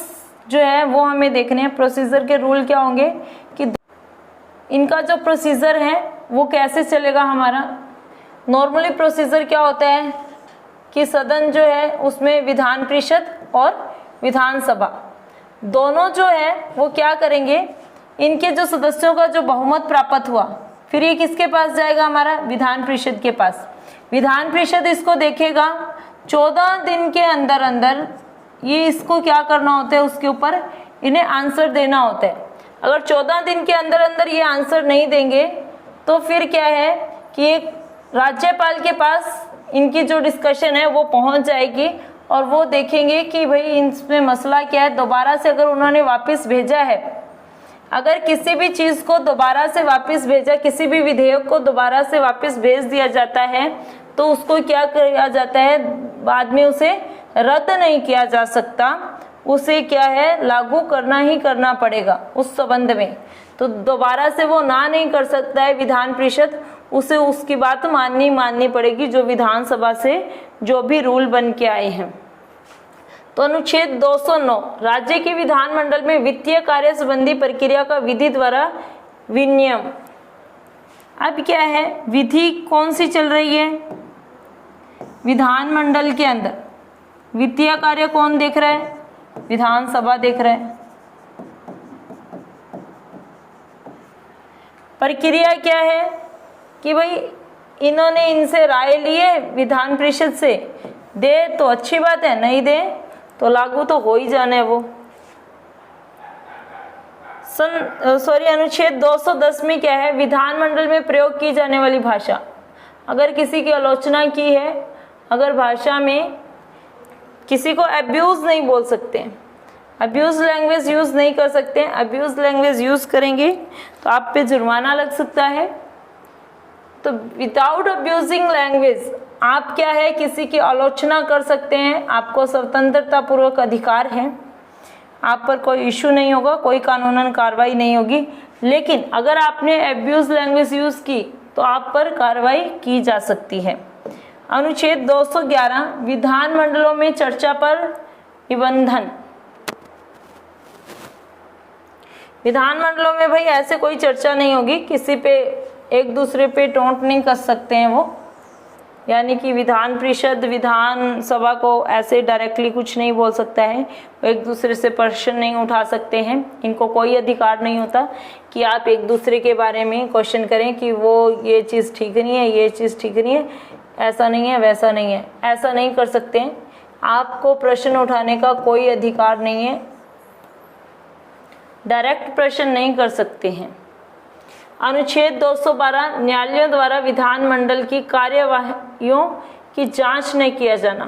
[SPEAKER 1] जो है वो हमें देखने हैं। प्रोसीजर के रूल क्या होंगे कि इनका जो प्रोसीजर है वो कैसे चलेगा हमारा। नॉर्मली प्रोसीजर क्या होता है कि सदन जो है उसमें विधान परिषद और विधानसभा दोनों जो है वो क्या करेंगे, इनके जो सदस्यों का जो बहुमत प्राप्त हुआ फिर ये किसके पास जाएगा, हमारा विधान परिषद के पास। विधान परिषद इसको देखेगा, 14 दिन के अंदर अंदर ये इसको क्या करना होता है, उसके ऊपर इन्हें आंसर देना होता है। अगर 14 दिन के अंदर अंदर ये आंसर नहीं देंगे तो फिर क्या है कि एक राज्यपाल के पास इनकी जो डिस्कशन है वो पहुंच जाएगी और वो देखेंगे कि भाई इसमें मसला क्या है। दोबारा से अगर उन्होंने वापस भेजा है, अगर किसी भी चीज को दोबारा से वापस भेजा, किसी भी विधेयक को दोबारा से वापस भेज दिया जाता है तो उसको क्या किया जाता है, बाद में उसे रद्द नहीं किया जा सकता, उसे क्या है लागू करना ही करना पड़ेगा उस संबंध में। तो दोबारा से वो ना नहीं कर सकता है विधान परिषद, उसे उसकी बात माननी पड़ेगी जो विधानसभा से जो भी रूल बन के आए हैं। तो अनुच्छेद 209 राज्य के विधानमंडल में वित्तीय कार्य संबंधी प्रक्रिया का विधि द्वारा विनियम। अब क्या है, विधि कौन सी चल रही है, विधानमंडल के अंदर वित्तीय कार्य कौन देख रहा है, विधानसभा देख रहा है। प्रक्रिया क्या है कि भाई इन्होंने इनसे राय लिए विधान परिषद से, दे तो अच्छी बात है, नहीं दे तो लागू तो हो ही जाना है वो। अनुच्छेद 210 में क्या है, विधानमंडल में प्रयोग की जाने वाली भाषा। अगर किसी की आलोचना की है, अगर भाषा में किसी को अब्यूज नहीं बोल सकते, अब्यूज लैंग्वेज यूज नहीं कर सकते, अब्यूज लैंग्वेज यूज करेंगे तो आप पे जुर्माना लग सकता है। तो विदाउट अब्यूजिंग लैंग्वेज आप क्या है किसी की आलोचना कर सकते हैं, आपको स्वतंत्रता पूर्वक अधिकार है, आप पर कोई इशू नहीं होगा, कोई कानूनन कार्रवाई नहीं होगी। लेकिन अगर आपने अब्यूज लैंग्वेज यूज की तो आप पर कार्रवाई की जा सकती है। अनुच्छेद 211 विधानमंडलों में चर्चा पर निबंधन। विधानमंडलों में भाई ऐसे कोई चर्चा नहीं होगी, किसी पे एक दूसरे पे टोंट नहीं कर सकते हैं वो, यानी कि विधान परिषद विधानसभा को ऐसे डायरेक्टली कुछ नहीं बोल सकता है, वो एक दूसरे से प्रश्न नहीं उठा सकते हैं, इनको कोई अधिकार नहीं होता कि आप एक दूसरे के बारे में क्वेश्चन करें कि वो ये चीज़ ठीक नहीं है, ये चीज़ ठीक नहीं है, ऐसा नहीं है, वैसा नहीं है, ऐसा नहीं कर सकते हैं। आपको प्रश्न उठाने का कोई अधिकार नहीं है, डायरेक्ट प्रश्न नहीं कर सकते हैं। अनुच्छेद 212 न्यायालयों द्वारा विधानमंडल की कार्यवाहियों की जांच नहीं किया जाना।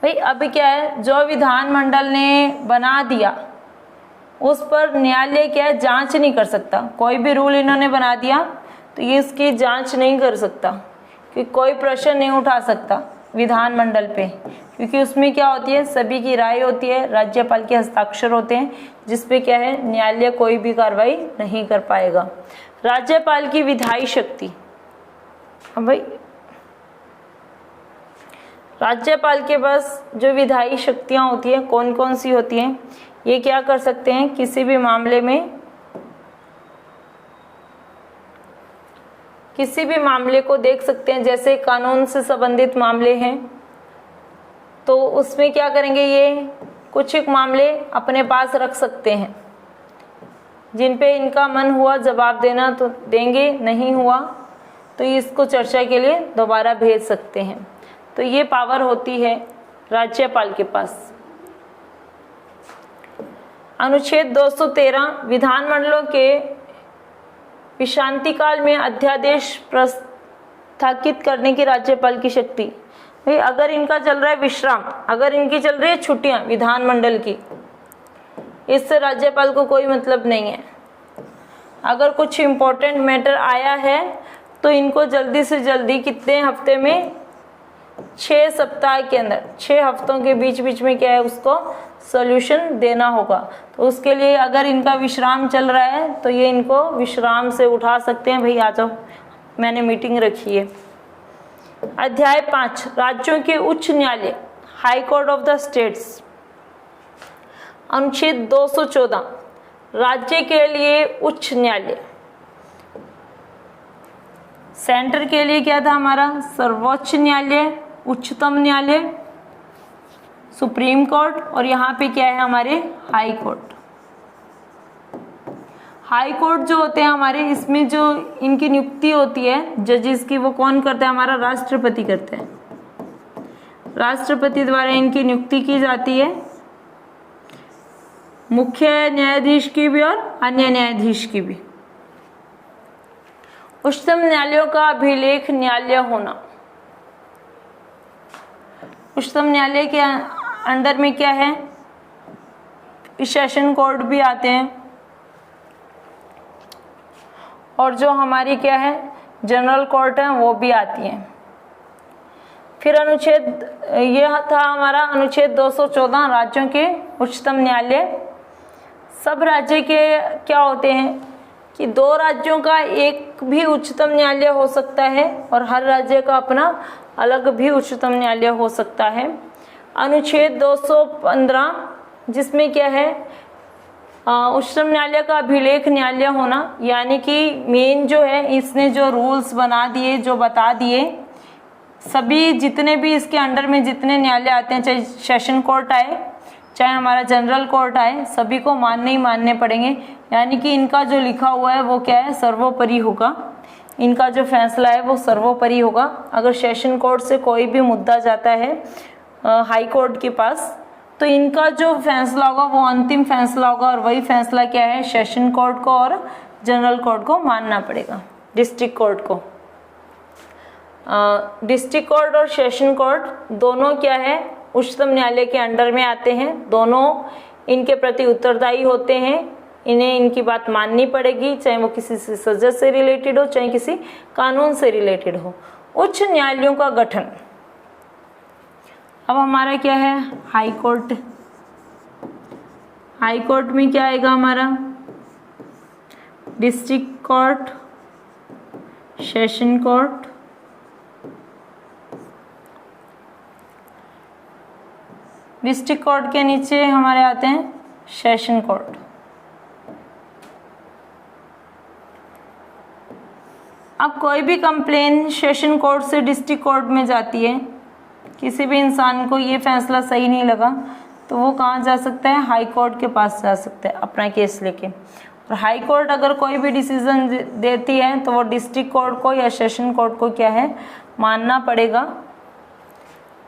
[SPEAKER 1] भाई अब क्या है, जो विधानमंडल ने बना दिया उस पर न्यायालय क्या है जांच नहीं कर सकता। कोई भी रूल इन्होंने बना दिया तो ये इसकी जांच नहीं कर सकता, कि कोई प्रश्न नहीं उठा सकता विधानमंडल पे, क्योंकि उसमें क्या होती है, सभी की राय होती है, राज्यपाल के हस्ताक्षर होते हैं, जिसपे क्या है न्यायालय कोई भी कार्रवाई नहीं कर पाएगा। राज्यपाल की विधायी शक्ति। अब भाई राज्यपाल के पास जो विधायी शक्तियां होती हैं कौन कौन सी होती हैं, ये क्या कर सकते हैं, किसी भी मामले में किसी भी मामले को देख सकते हैं, जैसे कानून से संबंधित मामले हैं तो उसमें क्या करेंगे, ये कुछ एक मामले अपने पास रख सकते हैं, जिन पे इनका मन हुआ जवाब देना तो देंगे, नहीं हुआ तो इसको चर्चा के लिए दोबारा भेज सकते हैं। तो ये पावर होती है राज्यपाल के पास। अनुच्छेद 213 विधानमंडलों के विश्रांति काल में अध्यादेश प्रस्थापित करने की राज्यपाल की शक्ति। भाई अगर इनका चल रहा है विश्राम, अगर इनकी चल रही है छुट्टियां विधानमंडल की, इससे राज्यपाल को कोई मतलब नहीं है। अगर कुछ इम्पोर्टेंट मैटर आया है तो इनको जल्दी से जल्दी कितने हफ्ते में, 6 सप्ताह के अंदर, 6 हफ्तों के बीच बीच में क्या है उसको सॉल्यूशन देना होगा। तो उसके लिए अगर इनका विश्राम चल रहा है तो ये इनको विश्राम से उठा सकते हैं, भाई आ जाओ मैंने मीटिंग रखी है। अध्याय 5 राज्यों के उच्च न्यायालय, high court of the states. अनुच्छेद 214 राज्य के लिए उच्च न्यायालय, सेंटर के लिए क्या था हमारा, सर्वोच्च न्यायालय, उच्चतम न्यायालय, सुप्रीम कोर्ट, और यहाँ पे क्या है हमारे हाई कोर्ट। हाई कोर्ट जो होते हैं हमारे, इसमें जो इनकी नियुक्ति होती है जजेस की, वो कौन करता है, हमारा राष्ट्रपति करते हैं। राष्ट्रपति द्वारा इनकी नियुक्ति की जाती है, मुख्य न्यायाधीश की भी और अन्य न्यायाधीश की भी। उच्चतम न्यायालयों का अभिलेख न्यायालय होना, उच्चतम न्यायालय के अंडर में क्या है, सेशन कोर्ट भी आते हैं, और जो हमारी क्या है जनरल कोर्ट है वो भी आती है। फिर अनुच्छेद, यह था हमारा अनुच्छेद 214, राज्यों के उच्चतम न्यायालय। सब राज्य के क्या होते हैं कि 2 राज्यों का एक भी उच्चतम न्यायालय हो सकता है, और हर राज्य का अपना अलग भी उच्चतम न्यायालय हो सकता है। अनुच्छेद 215 जिसमें क्या है, उच्चतम न्यायालय का अभिलेख न्यायालय होना, यानी कि मेन जो है इसने जो रूल्स बना दिए, जो बता दिए, सभी जितने भी इसके अंडर में जितने न्यायालय आते हैं, चाहे सेशन कोर्ट आए चाहे हमारा जनरल कोर्ट आए, सभी को मानने ही मानने पड़ेंगे। यानी कि इनका जो लिखा हुआ है वो क्या है, सर्वोपरि होगा। इनका जो फैसला है वो सर्वोपरि होगा। अगर सेशन कोर्ट से कोई भी मुद्दा जाता है हाई कोर्ट के पास, तो इनका जो फैसला होगा वो अंतिम फैसला होगा, और वही फैसला क्या है, सेशन कोर्ट को और जनरल कोर्ट को मानना पड़ेगा, डिस्ट्रिक्ट कोर्ट को। डिस्ट्रिक्ट कोर्ट और सेशन कोर्ट दोनों क्या है, उच्चतम न्यायालय के अंडर में आते हैं। दोनों इनके प्रति उत्तरदायी होते हैं, इन्हें इनकी बात माननी पड़ेगी, चाहे वो किसी सजा से रिलेटेड हो चाहे किसी कानून से रिलेटेड हो। उच्च न्यायालयों का गठन, अब हमारा क्या है हाई कोर्ट। हाई कोर्ट में क्या आएगा हमारा, district court, session court, district court के नीचे हमारे आते हैं सेशन कोर्ट। अब कोई भी कंप्लेन सेशन कोर्ट से डिस्ट्रिक्ट कोर्ट में जाती है, किसी भी इंसान को ये फैसला सही नहीं लगा, तो वो कहाँ जा सकता है, हाई कोर्ट के पास जा सकता है अपना केस लेके। और हाई कोर्ट अगर कोई भी डिसीजन देती है तो वो डिस्ट्रिक्ट कोर्ट को या सेशन कोर्ट को क्या है, मानना पड़ेगा।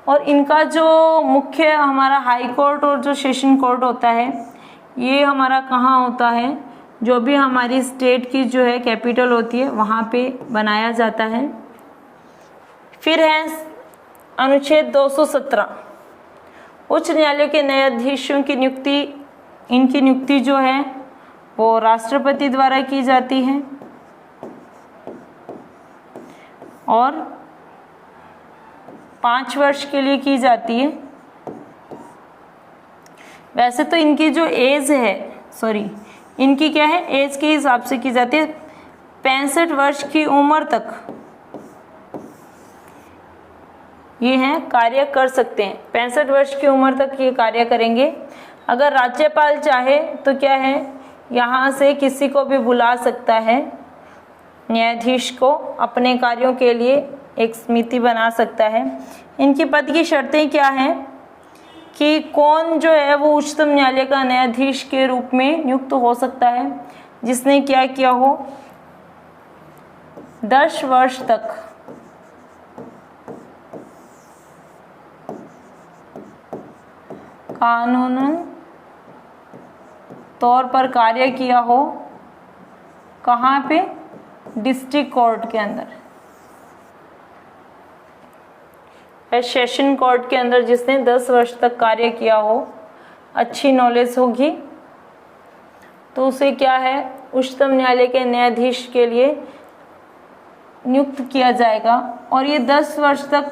[SPEAKER 1] और इनका जो मुख्य हमारा हाई कोर्ट और जो सेशन कोर्ट होता है, ये हमारा कहाँ होता है, जो भी हमारी स्टेट की जो है कैपिटल होती है वहाँ पे बनाया जाता है। फिर है अनुच्छेद 217, उच्च न्यायालय के न्यायाधीशों की नियुक्ति, इनकी नियुक्ति जो है वो राष्ट्रपति द्वारा की जाती है, और 5 वर्ष के लिए की जाती है। वैसे तो इनकी जो एज है, इनकी क्या है, एज के हिसाब से की जाती है। 65 वर्ष की उम्र तक ये हैं कार्य कर सकते हैं, 65 वर्ष की उम्र तक ये कार्य करेंगे। अगर राज्यपाल चाहे तो क्या है, यहाँ से किसी को भी बुला सकता है, न्यायाधीश को अपने कार्यों के लिए एक समिति बना सकता है। इनकी पद की शर्तें क्या हैं कि कौन जो है वो उच्चतम न्यायालय का न्यायाधीश के रूप में नियुक्त हो सकता है, जिसने क्या किया हो, 10 वर्ष तक कानूनन तौर पर कार्य किया हो। कहाँ पे, डिस्ट्रिक्ट कोर्ट के अंदर, सेशन कोर्ट के अंदर जिसने 10 वर्ष तक कार्य किया हो, अच्छी नॉलेज होगी, तो उसे क्या है उच्चतम न्यायालय के न्यायाधीश के लिए नियुक्त किया जाएगा। और ये 10 वर्ष तक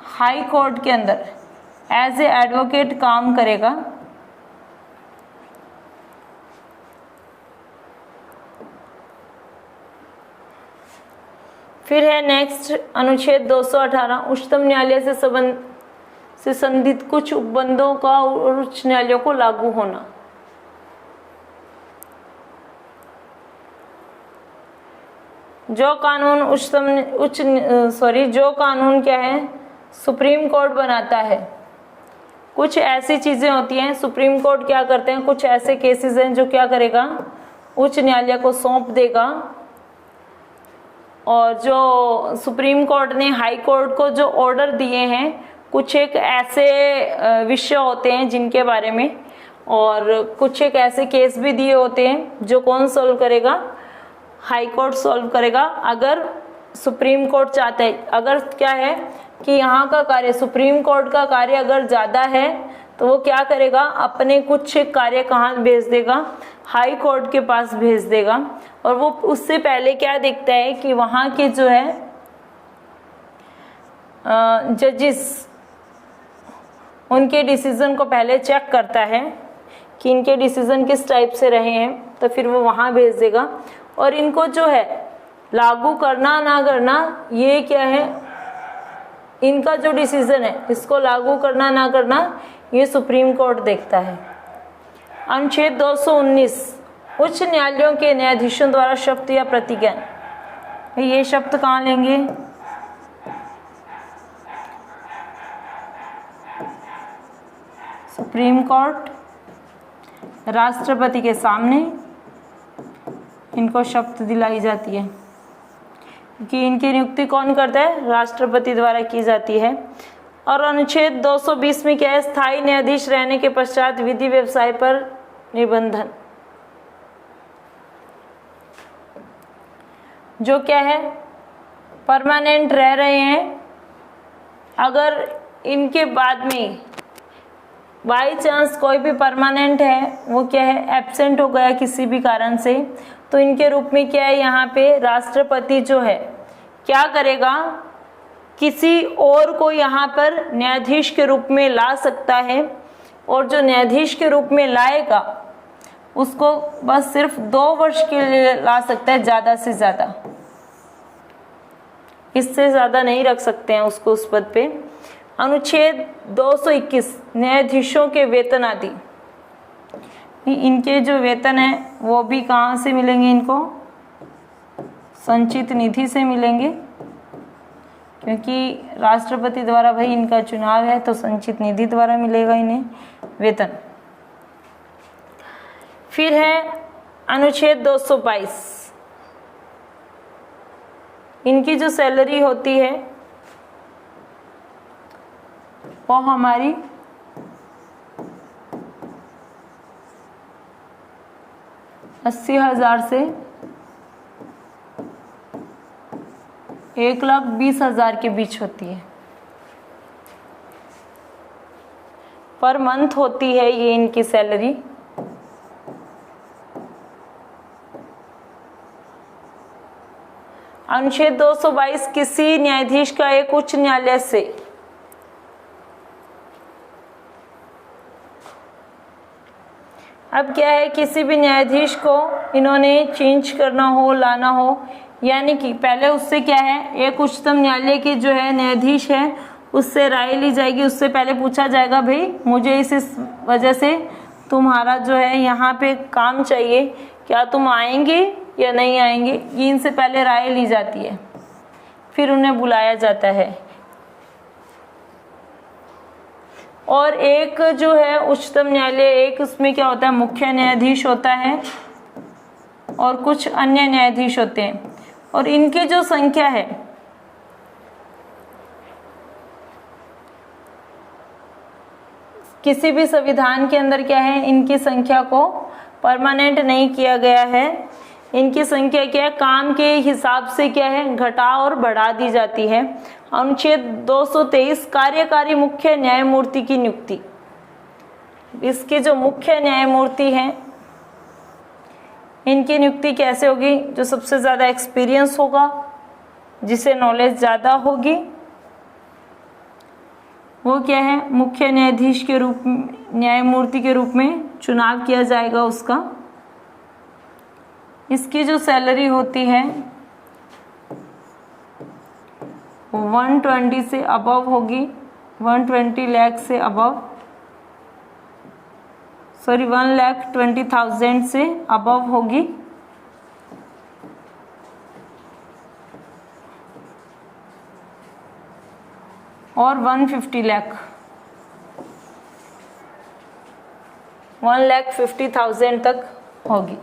[SPEAKER 1] हाई कोर्ट के अंदर एज ए एडवोकेट काम करेगा। फिर है नेक्स्ट अनुच्छेद 218, उच्चतम न्यायालय से संबंधित कुछ उपबंधों का उच्च न्यायालयों को लागू होना। जो कानून जो कानून क्या है, सुप्रीम कोर्ट बनाता है। कुछ ऐसी चीजें होती हैं, सुप्रीम कोर्ट क्या करते हैं, कुछ ऐसे केसेस हैं जो क्या करेगा, उच्च न्यायालय को सौंप देगा। और जो सुप्रीम कोर्ट ने हाई कोर्ट को जो ऑर्डर दिए हैं, कुछ एक ऐसे विषय होते हैं जिनके बारे में, और कुछ एक ऐसे केस भी दिए होते हैं जो कौन सॉल्व करेगा, हाई कोर्ट सॉल्व करेगा। अगर सुप्रीम कोर्ट चाहता है, अगर क्या है कि यहाँ का कार्य, सुप्रीम कोर्ट का कार्य अगर ज़्यादा है तो वो क्या करेगा, अपने कुछ कार्य कहाँ भेज देगा, हाई कोर्ट के पास भेज देगा। और वो उससे पहले क्या देखता है कि वहाँ के जो है जजेस, उनके डिसीजन को पहले चेक करता है कि इनके डिसीजन किस टाइप से रहे हैं, तो फिर वो वहाँ भेज देगा। और इनको जो है लागू करना ना करना, ये क्या है, इनका जो डिसीजन है इसको लागू करना ना करना, ये सुप्रीम कोर्ट देखता है। अनुच्छेद 219, उच्च न्यायालयों के न्यायाधीशों द्वारा शब्द या प्रतिज्ञा। ये शब्द कहाँ लेंगे, सुप्रीम कोर्ट, राष्ट्रपति के सामने इनको शपथ दिलाई जाती है कि इनकी नियुक्ति कौन करता है, राष्ट्रपति द्वारा की जाती है। और अनुच्छेद 220 में क्या है, स्थायी न्यायाधीश रहने के पश्चात विधि व्यवसाय पर निबंधन। जो क्या है, परमानेंट रह रहे हैं, अगर इनके बाद में बाई चांस कोई भी परमानेंट है वो क्या है, एब्सेंट हो गया किसी भी कारण से, तो इनके रूप में क्या है, यहाँ पे राष्ट्रपति जो है क्या करेगा, किसी और को यहाँ पर न्यायाधीश के रूप में ला सकता है। और जो न्यायाधीश के रूप में लाएगा उसको बस सिर्फ 2 वर्ष के लिए ला सकता है, ज़्यादा से ज़्यादा, इससे ज़्यादा नहीं रख सकते हैं उसको उस पद पे। अनुच्छेद 221, न्यायाधीशों के वेतन आदि। इनके जो वेतन है वो भी कहाँ से मिलेंगे, इनको संचित निधि से मिलेंगे, क्योंकि राष्ट्रपति द्वारा भाई इनका चुनाव है, तो संचित निधि द्वारा मिलेगा इन्हें वेतन। फिर है अनुच्छेद 222, इनकी जो सैलरी होती है वो हमारी 80,000 से 1,20,000 के बीच होती है, पर मंथ होती है ये इनकी सैलरी। अनुच्छेद 222, किसी न्यायाधीश का एक उच्च न्यायालय से अब क्या है, किसी भी न्यायाधीश को इन्होंने चेंज करना हो, लाना हो, यानी कि पहले उससे क्या है, एक उच्चतम न्यायालय के जो है न्यायाधीश है उससे राय ली जाएगी। उससे पहले पूछा जाएगा भाई मुझे इस वजह से तुम्हारा जो है यहाँ पे काम चाहिए, क्या तुम आएंगे या नहीं आएंगे, ये इनसे पहले राय ली जाती है, फिर उन्हें बुलाया जाता है। और एक जो है उच्चतम न्यायालय, एक उसमें क्या होता है, मुख्य न्यायाधीश होता है और कुछ अन्य न्यायाधीश होते हैं, और इनकी जो संख्या है किसी भी संविधान के अंदर क्या है, इनकी संख्या को परमानेंट नहीं किया गया है। इनकी संख्या क्या है, काम के हिसाब से क्या है, घटा और बढ़ा दी जाती है। अनुच्छेद 223, कार्यकारी मुख्य न्यायमूर्ति की नियुक्ति। इसके जो मुख्य न्यायमूर्ति हैं इनकी नियुक्ति कैसे होगी, जो सबसे ज़्यादा एक्सपीरियंस होगा, जिसे नॉलेज ज़्यादा होगी, वो क्या है, मुख्य न्यायाधीश के रूप में, न्यायमूर्ति के रूप में चुनाव किया जाएगा उसका। इसकी जो सैलरी होती है 120 से अबव होगी, 120 लाख से अबव, सॉरी 1,20,000 से अबव होगी। और 150 लाख, 1,50,000 तक होगी।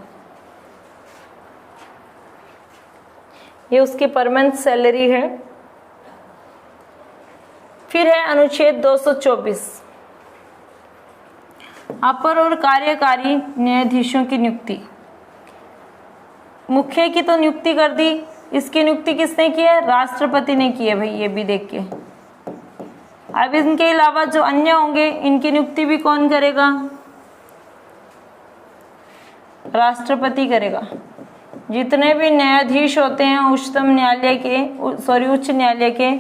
[SPEAKER 1] ये उसकी पर मंथ सैलरी है। फिर है अनुच्छेद 224, अपर और कार्यकारी न्यायाधीशों की नियुक्ति। मुख्य की तो नियुक्ति कर दी, इसकी नियुक्ति किसने की है? राष्ट्रपति ने की है भाई, ये भी देख के। अब इनके अलावा जो अन्य होंगे इनकी नियुक्ति भी कौन करेगा? राष्ट्रपति करेगा। जितने भी न्यायाधीश होते हैं उच्च न्यायालय के,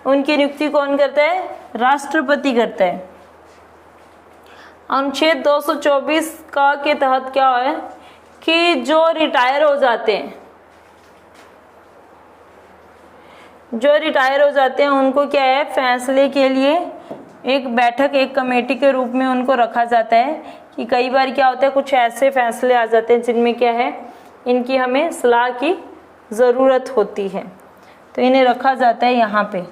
[SPEAKER 1] उनकी नियुक्ति कौन करता है? राष्ट्रपति करता है। अनुच्छेद 224 का के तहत क्या है कि जो रिटायर हो जाते हैं, उनको क्या है, फैसले के लिए एक बैठक, एक कमेटी के रूप में उनको रखा जाता है कि कई बार क्या होता है, कुछ ऐसे फैसले आ जाते हैं जिनमें क्या है, इनकी हमें सलाह की ज़रूरत होती है, तो इन्हें रखा जाता है यहाँ पे।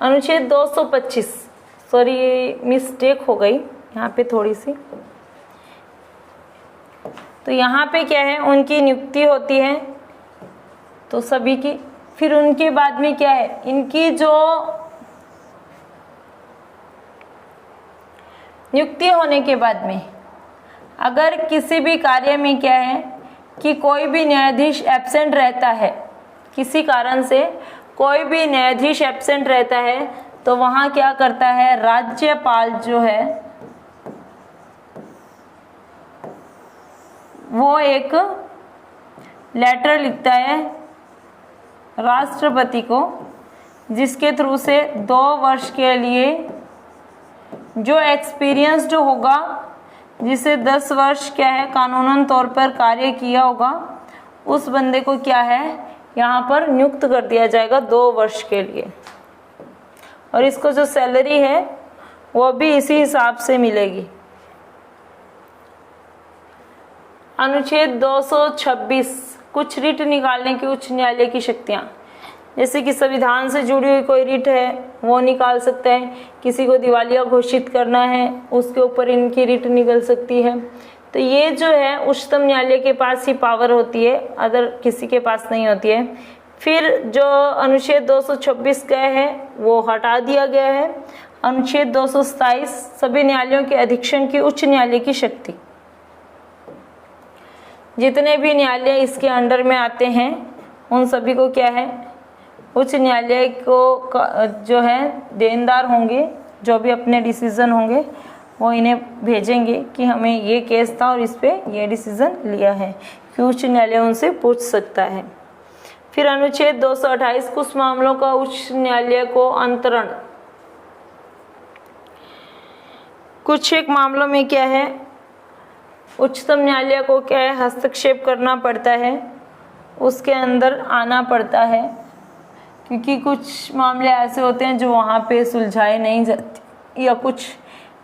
[SPEAKER 1] अनुच्छेद 225, सॉरी ये मिस्टेक हो गई यहाँ पे थोड़ी सी, तो यहाँ पे क्या है, उनकी नियुक्ति होती है तो सभी की। फिर उनके बाद में क्या है, इनकी जो नियुक्ति होने के बाद में अगर किसी भी कार्य में क्या है कि कोई भी न्यायाधीश एब्सेंट रहता है, किसी कारण से कोई भी न्यायाधीश एब्सेंट रहता है, तो वहाँ क्या करता है, राज्यपाल जो है वो एक लेटर लिखता है राष्ट्रपति को, जिसके थ्रू से 2 वर्ष के लिए जो एक्सपीरियंस जो होगा, जिसे 10 वर्ष क्या है कानूनन तौर पर कार्य किया होगा, उस बंदे को क्या है यहाँ पर नियुक्त कर दिया जाएगा 2 वर्ष के लिए। और इसको जो सैलरी है वो भी इसी हिसाब से मिलेगी। अनुच्छेद 226, कुछ रिट निकालने की उच्च न्यायालय की शक्तियाँ। जैसे कि संविधान से जुड़ी हुई कोई रिट है वो निकाल सकता है, किसी को दिवालिया घोषित करना है उसके ऊपर इनकी रिट निकल सकती है। तो ये जो है उच्चतम न्यायालय के पास ही पावर होती है, अदर किसी के पास नहीं होती है। फिर जो अनुच्छेद 226 का है वो हटा दिया गया है। अनुच्छेद 227, सभी न्यायालयों के अधीक्षण की उच्च न्यायालय की शक्ति। जितने भी न्यायालय इसके अंडर में आते हैं उन सभी को क्या है, उच्च न्यायालय को जो है देनदार होंगे, जो भी अपने डिसीजन होंगे वो इन्हें भेजेंगे कि हमें ये केस था और इस पे ये डिसीजन लिया है, कि उच्च न्यायालय उनसे पूछ सकता है। फिर अनुच्छेद 228, कुछ मामलों का उच्च न्यायालय को अंतरण। कुछ एक मामलों में क्या है, उच्चतम न्यायालय को क्या है हस्तक्षेप करना पड़ता है, उसके अंदर आना पड़ता है, क्योंकि कुछ मामले ऐसे होते हैं जो वहाँ पे सुलझाए नहीं जाते, या कुछ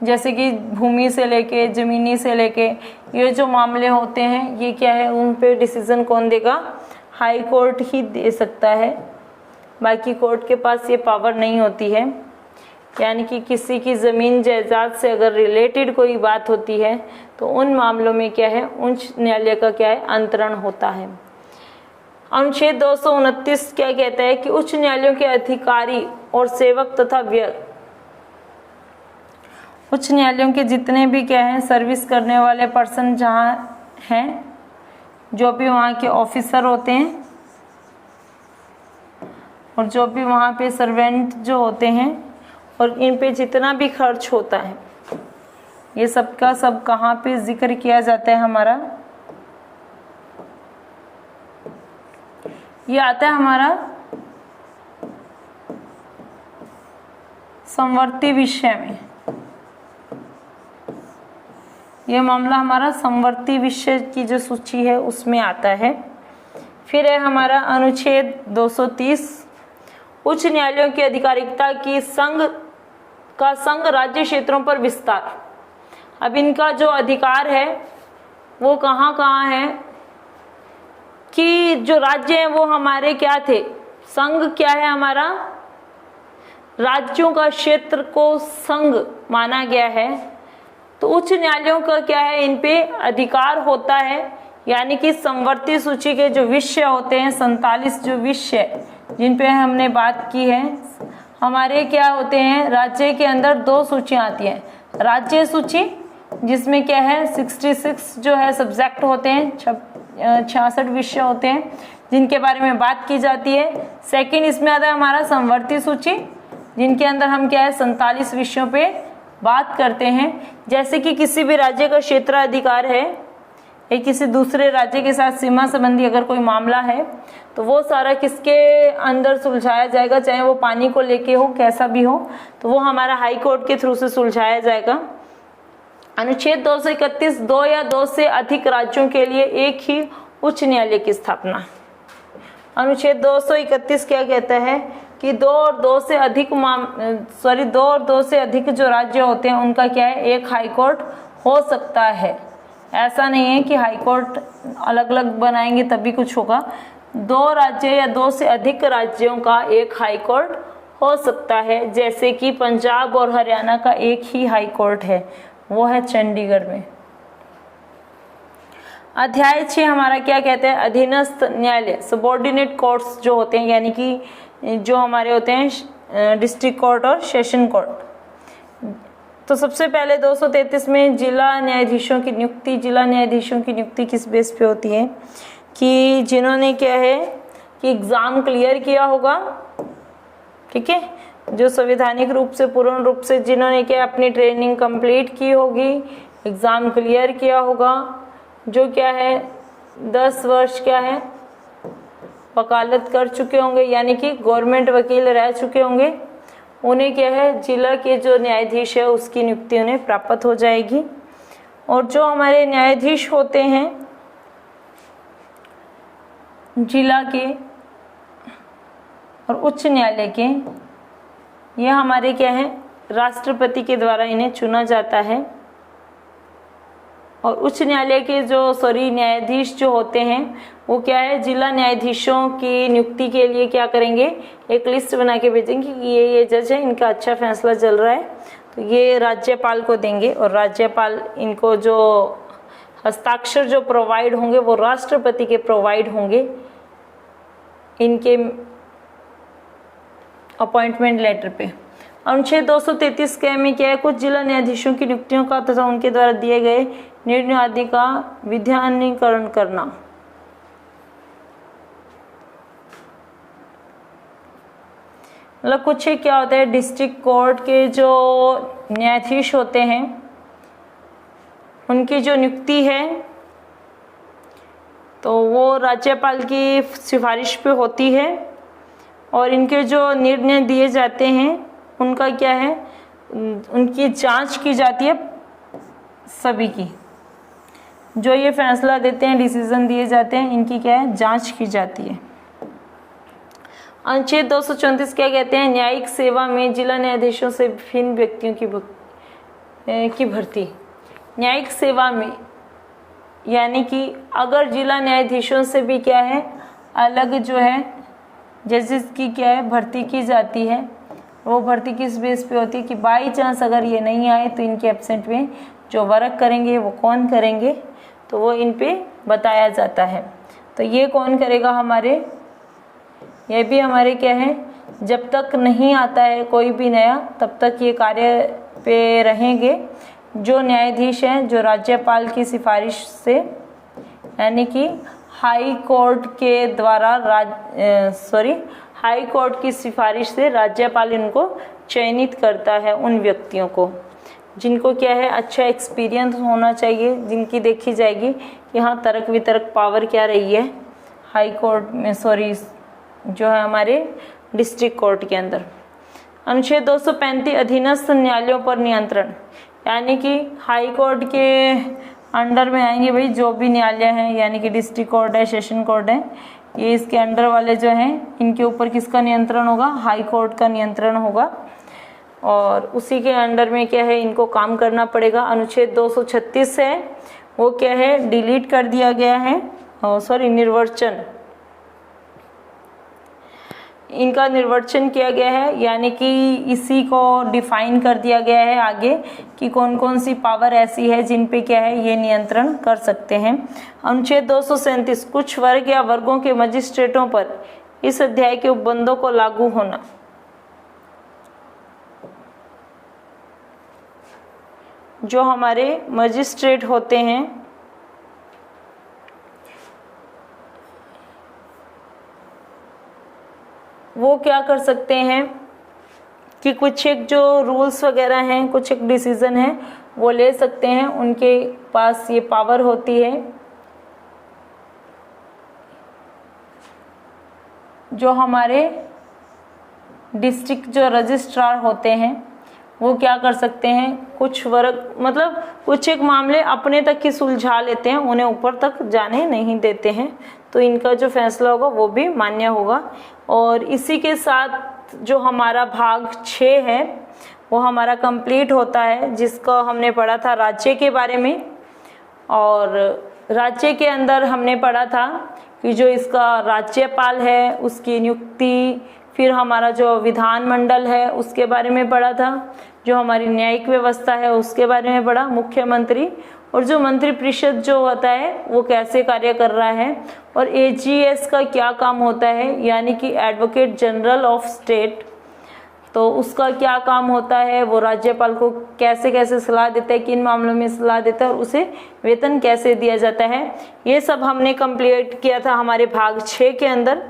[SPEAKER 1] जैसे कि भूमि से लेके ज़मीनी से लेके ये जो मामले होते हैं ये क्या है, उन पे डिसीज़न कौन देगा, हाई कोर्ट ही दे सकता है, बाकी कोर्ट के पास ये पावर नहीं होती है। यानी कि किसी की ज़मीन जायदाद से अगर रिलेटेड कोई बात होती है तो उन मामलों में क्या है, उच्च न्यायालय का क्या है अंतरण होता है। अनुच्छेद 229 क्या कहता है कि उच्च न्यायालयों के अधिकारी और सेवक तथा उच्च न्यायालयों के जितने भी क्या है सर्विस करने वाले पर्सन जहाँ हैं, जो भी वहाँ के ऑफिसर होते हैं और जो भी वहाँ पे सर्वेंट जो होते हैं, और इन पे जितना भी खर्च होता है, ये सब का सब कहाँ पे जिक्र किया जाता है हमारा, ये आता है हमारा समवर्ती विषय में। ये मामला हमारा समवर्ती विषय की जो सूची है उसमें आता है। फिर है हमारा अनुच्छेद 230, उच्च न्यायालयों की अधिकारिकता की संघ राज्य क्षेत्रों पर विस्तार। अब इनका जो अधिकार है वो कहाँ कहाँ है कि जो राज्य हैं वो हमारे क्या थे, संघ क्या है हमारा, राज्यों का क्षेत्र को संघ माना गया है। तो उच्च न्यायालयों का क्या है, इन पे अधिकार होता है, यानी कि समवर्ती सूची के जो विषय होते हैं 47 जो विषय जिन पे हमने बात की है, हमारे क्या होते हैं, राज्य के अंदर 2 सूचियां आती हैं। राज्य सूची जिसमें क्या है 66 जो है सब्जेक्ट होते हैं, 66 विषय होते हैं जिनके बारे में बात की जाती है। सेकंड इसमें आता है हमारा समवर्ती सूची, जिनके अंदर हम क्या है 47 विषयों पे बात करते हैं। जैसे कि किसी भी राज्य का क्षेत्राधिकार है या किसी दूसरे राज्य के साथ सीमा संबंधी अगर कोई मामला है तो वो सारा किसके अंदर सुलझाया जाएगा, चाहे वो पानी को लेके हो, कैसा भी हो, तो वो हमारा हाई कोर्ट के थ्रू से सुलझाया जाएगा। अनुच्छेद 231 2 या 2 से अधिक राज्यों के लिए एक ही उच्च न्यायालय की स्थापना। अनुच्छेद 231 क्या कहता है कि 2 और 2 से अधिक जो राज्य होते हैं उनका क्या है, एक हाई कोर्ट हो सकता है। ऐसा नहीं है कि हाई कोर्ट अलग अलग बनाएंगे तभी कुछ होगा। 2 राज्य या 2 से अधिक राज्यों का एक हाई कोर्ट हो सकता है, जैसे कि पंजाब और हरियाणा का एक ही हाई कोर्ट है, वो है चंडीगढ़ में। अध्याय 6 हमारा क्या कहते हैं, अधीनस्थ न्यायालय, सबॉर्डिनेट कोर्ट्स जो होते हैं, यानी कि जो हमारे होते हैं डिस्ट्रिक्ट कोर्ट और सेशन कोर्ट। तो सबसे पहले 233 में जिला न्यायाधीशों की नियुक्ति। जिला न्यायाधीशों की नियुक्ति किस बेस पे होती है कि जिन्होंने क्या है कि एग्जाम क्लियर किया होगा, ठीक है, जो संवैधानिक रूप से पूर्ण रूप से जिन्होंने क्या अपनी ट्रेनिंग कंप्लीट की होगी, एग्जाम क्लियर किया होगा, जो क्या है 10 वर्ष क्या है वकालत कर चुके होंगे, यानी कि गवर्नमेंट वकील रह चुके होंगे, उन्हें क्या है जिला के जो न्यायाधीश है उसकी नियुक्ति उन्हें प्राप्त हो जाएगी। और जो हमारे न्यायाधीश होते हैं जिला के और उच्च न्यायालय के, ये हमारे क्या है राष्ट्रपति के द्वारा इन्हें चुना जाता है। और उच्च न्यायालय के जो न्यायाधीश जो होते हैं वो क्या है जिला न्यायाधीशों की नियुक्ति के लिए क्या करेंगे, एक लिस्ट बना के भेजेंगे कि ये जज है, इनका अच्छा फैसला चल रहा है, तो ये राज्यपाल को देंगे और राज्यपाल इनको जो हस्ताक्षर जो प्रोवाइड होंगे वो राष्ट्रपति के प्रोवाइड होंगे इनके अपॉइंटमेंट लेटर पे। अनुच्छेद 233 के में क्या है, कुछ जिला न्यायाधीशों की नियुक्तियों का तथा उनके द्वारा दिए गए निर्णय आदि का विधानीकरण करना। मतलब कुछ क्या होता है, डिस्ट्रिक्ट कोर्ट के जो न्यायाधीश होते हैं उनकी जो नियुक्ति है तो वो राज्यपाल की सिफारिश पे होती है और इनके जो निर्णय दिए जाते हैं उनका क्या है, उनकी जांच की जाती है, सभी की जो ये फैसला देते हैं, डिसीजन दिए जाते हैं, इनकी क्या है जांच की जाती है। अनुच्छेद 234 क्या कहते हैं, न्यायिक सेवा में जिला न्यायाधीशों से भिन्न व्यक्तियों की भर्ती। न्यायिक सेवा में यानी कि अगर जिला न्यायाधीशों से भी क्या है अलग जो है जजेस की क्या है भर्ती की जाती है, वो भर्ती किस बेस पे होती है कि बाई चांस अगर ये नहीं आए तो इनके एब्सेंट में जो वर्क करेंगे वो कौन करेंगे, तो वो इन पे बताया जाता है। तो ये कौन करेगा, हमारे ये भी हमारे क्या है जब तक नहीं आता है कोई भी नया तब तक ये कार्य पे रहेंगे। जो न्यायाधीश हैं जो राज्यपाल की सिफारिश से यानी कि हाई कोर्ट के द्वारा हाई कोर्ट की सिफारिश से राज्यपाल इनको चयनित करता है, उन व्यक्तियों को जिनको क्या है अच्छा एक्सपीरियंस होना चाहिए, जिनकी देखी जाएगी कि हाँ तर्क वितर्क पावर क्या रही है हाई कोर्ट में जो है हमारे डिस्ट्रिक्ट कोर्ट के अंदर। अनुच्छेद 235 अधीनस्थ न्यायालयों पर नियंत्रण, यानी कि हाई कोर्ट के अंडर में आएंगे भाई जो भी न्यायालय हैं, यानी कि डिस्ट्रिक्ट कोर्ट है, सेशन कोर्ट है, ये इसके अंडर वाले जो हैं इनके ऊपर किसका नियंत्रण होगा, हाई कोर्ट का नियंत्रण होगा और उसी के अंडर में क्या है इनको काम करना पड़ेगा। अनुच्छेद 236 है वो क्या है, डिलीट कर दिया गया है, सॉरी निर्वाचन, इनका निर्वाचन किया गया है, यानी कि इसी को डिफाइन कर दिया गया है आगे कि कौन कौन सी पावर ऐसी है जिन पे क्या है ये नियंत्रण कर सकते हैं। अनुच्छेद 237 कुछ वर्ग या वर्गों के मजिस्ट्रेटों पर इस अध्याय के उपबंधों को लागू होना। जो हमारे मजिस्ट्रेट होते हैं वो क्या कर सकते हैं कि कुछ एक जो रूल्स वगैरह हैं, कुछ एक डिसीजन है वो ले सकते हैं, उनके पास ये पावर होती है। जो हमारे डिस्ट्रिक्ट जो रजिस्ट्रार होते हैं वो क्या कर सकते हैं, कुछ वर्ग मतलब कुछ एक मामले अपने तक ही सुलझा लेते हैं, उन्हें ऊपर तक जाने नहीं देते हैं, तो इनका जो फैसला होगा वो भी मान्य होगा। और इसी के साथ जो हमारा भाग 6 है वो हमारा कंप्लीट होता है, जिसको हमने पढ़ा था राज्य के बारे में। और राज्य के अंदर हमने पढ़ा था कि जो इसका राज्यपाल है उसकी नियुक्ति, फिर हमारा जो विधानमंडल है उसके बारे में पढ़ा था, जो हमारी न्यायिक व्यवस्था है उसके बारे में पढ़ा, मुख्यमंत्री, और जो मंत्री परिषद जो होता है वो कैसे कार्य कर रहा है, और एजीएस का क्या काम होता है, यानी कि एडवोकेट जनरल ऑफ स्टेट, तो उसका क्या काम होता है, वो राज्यपाल को कैसे कैसे सलाह देता है, किन मामलों में सलाह देता है, और उसे वेतन कैसे दिया जाता है, ये सब हमने कंप्लीट किया था हमारे भाग 6 के अंदर।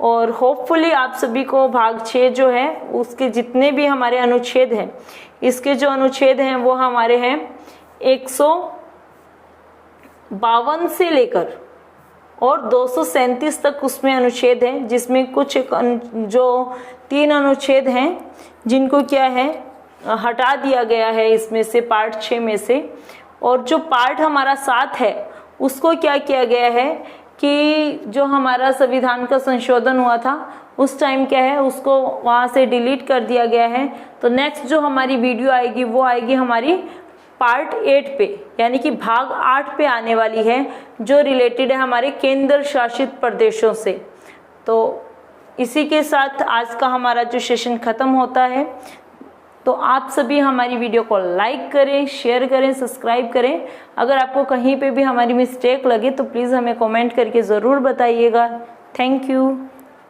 [SPEAKER 1] और होपफुली आप सभी को भाग 6 जो है उसके जितने भी हमारे अनुच्छेद हैं, इसके जो अनुच्छेद हैं वो हमारे हैं 152 से लेकर और 237 तक उसमें अनुच्छेद हैं, जिसमें कुछ जो 3 अनुच्छेद हैं जिनको क्या है हटा दिया गया है इसमें से, पार्ट 6 में से। और जो पार्ट हमारा 7 है उसको क्या किया गया है कि जो हमारा संविधान का संशोधन हुआ था उस टाइम क्या है उसको वहाँ से डिलीट कर दिया गया है। तो नेक्स्ट जो हमारी वीडियो आएगी वो आएगी हमारी पार्ट 8 पे, यानी कि भाग 8 पे आने वाली है, जो रिलेटेड है हमारे केंद्र शासित प्रदेशों से। तो इसी के साथ आज का हमारा जो सेशन खत्म होता है। तो आप सभी हमारी वीडियो को लाइक करें, शेयर करें, सब्सक्राइब करें। अगर आपको कहीं पे भी हमारी मिस्टेक लगे तो प्लीज़ हमें कमेंट करके ज़रूर बताइएगा। Thank you.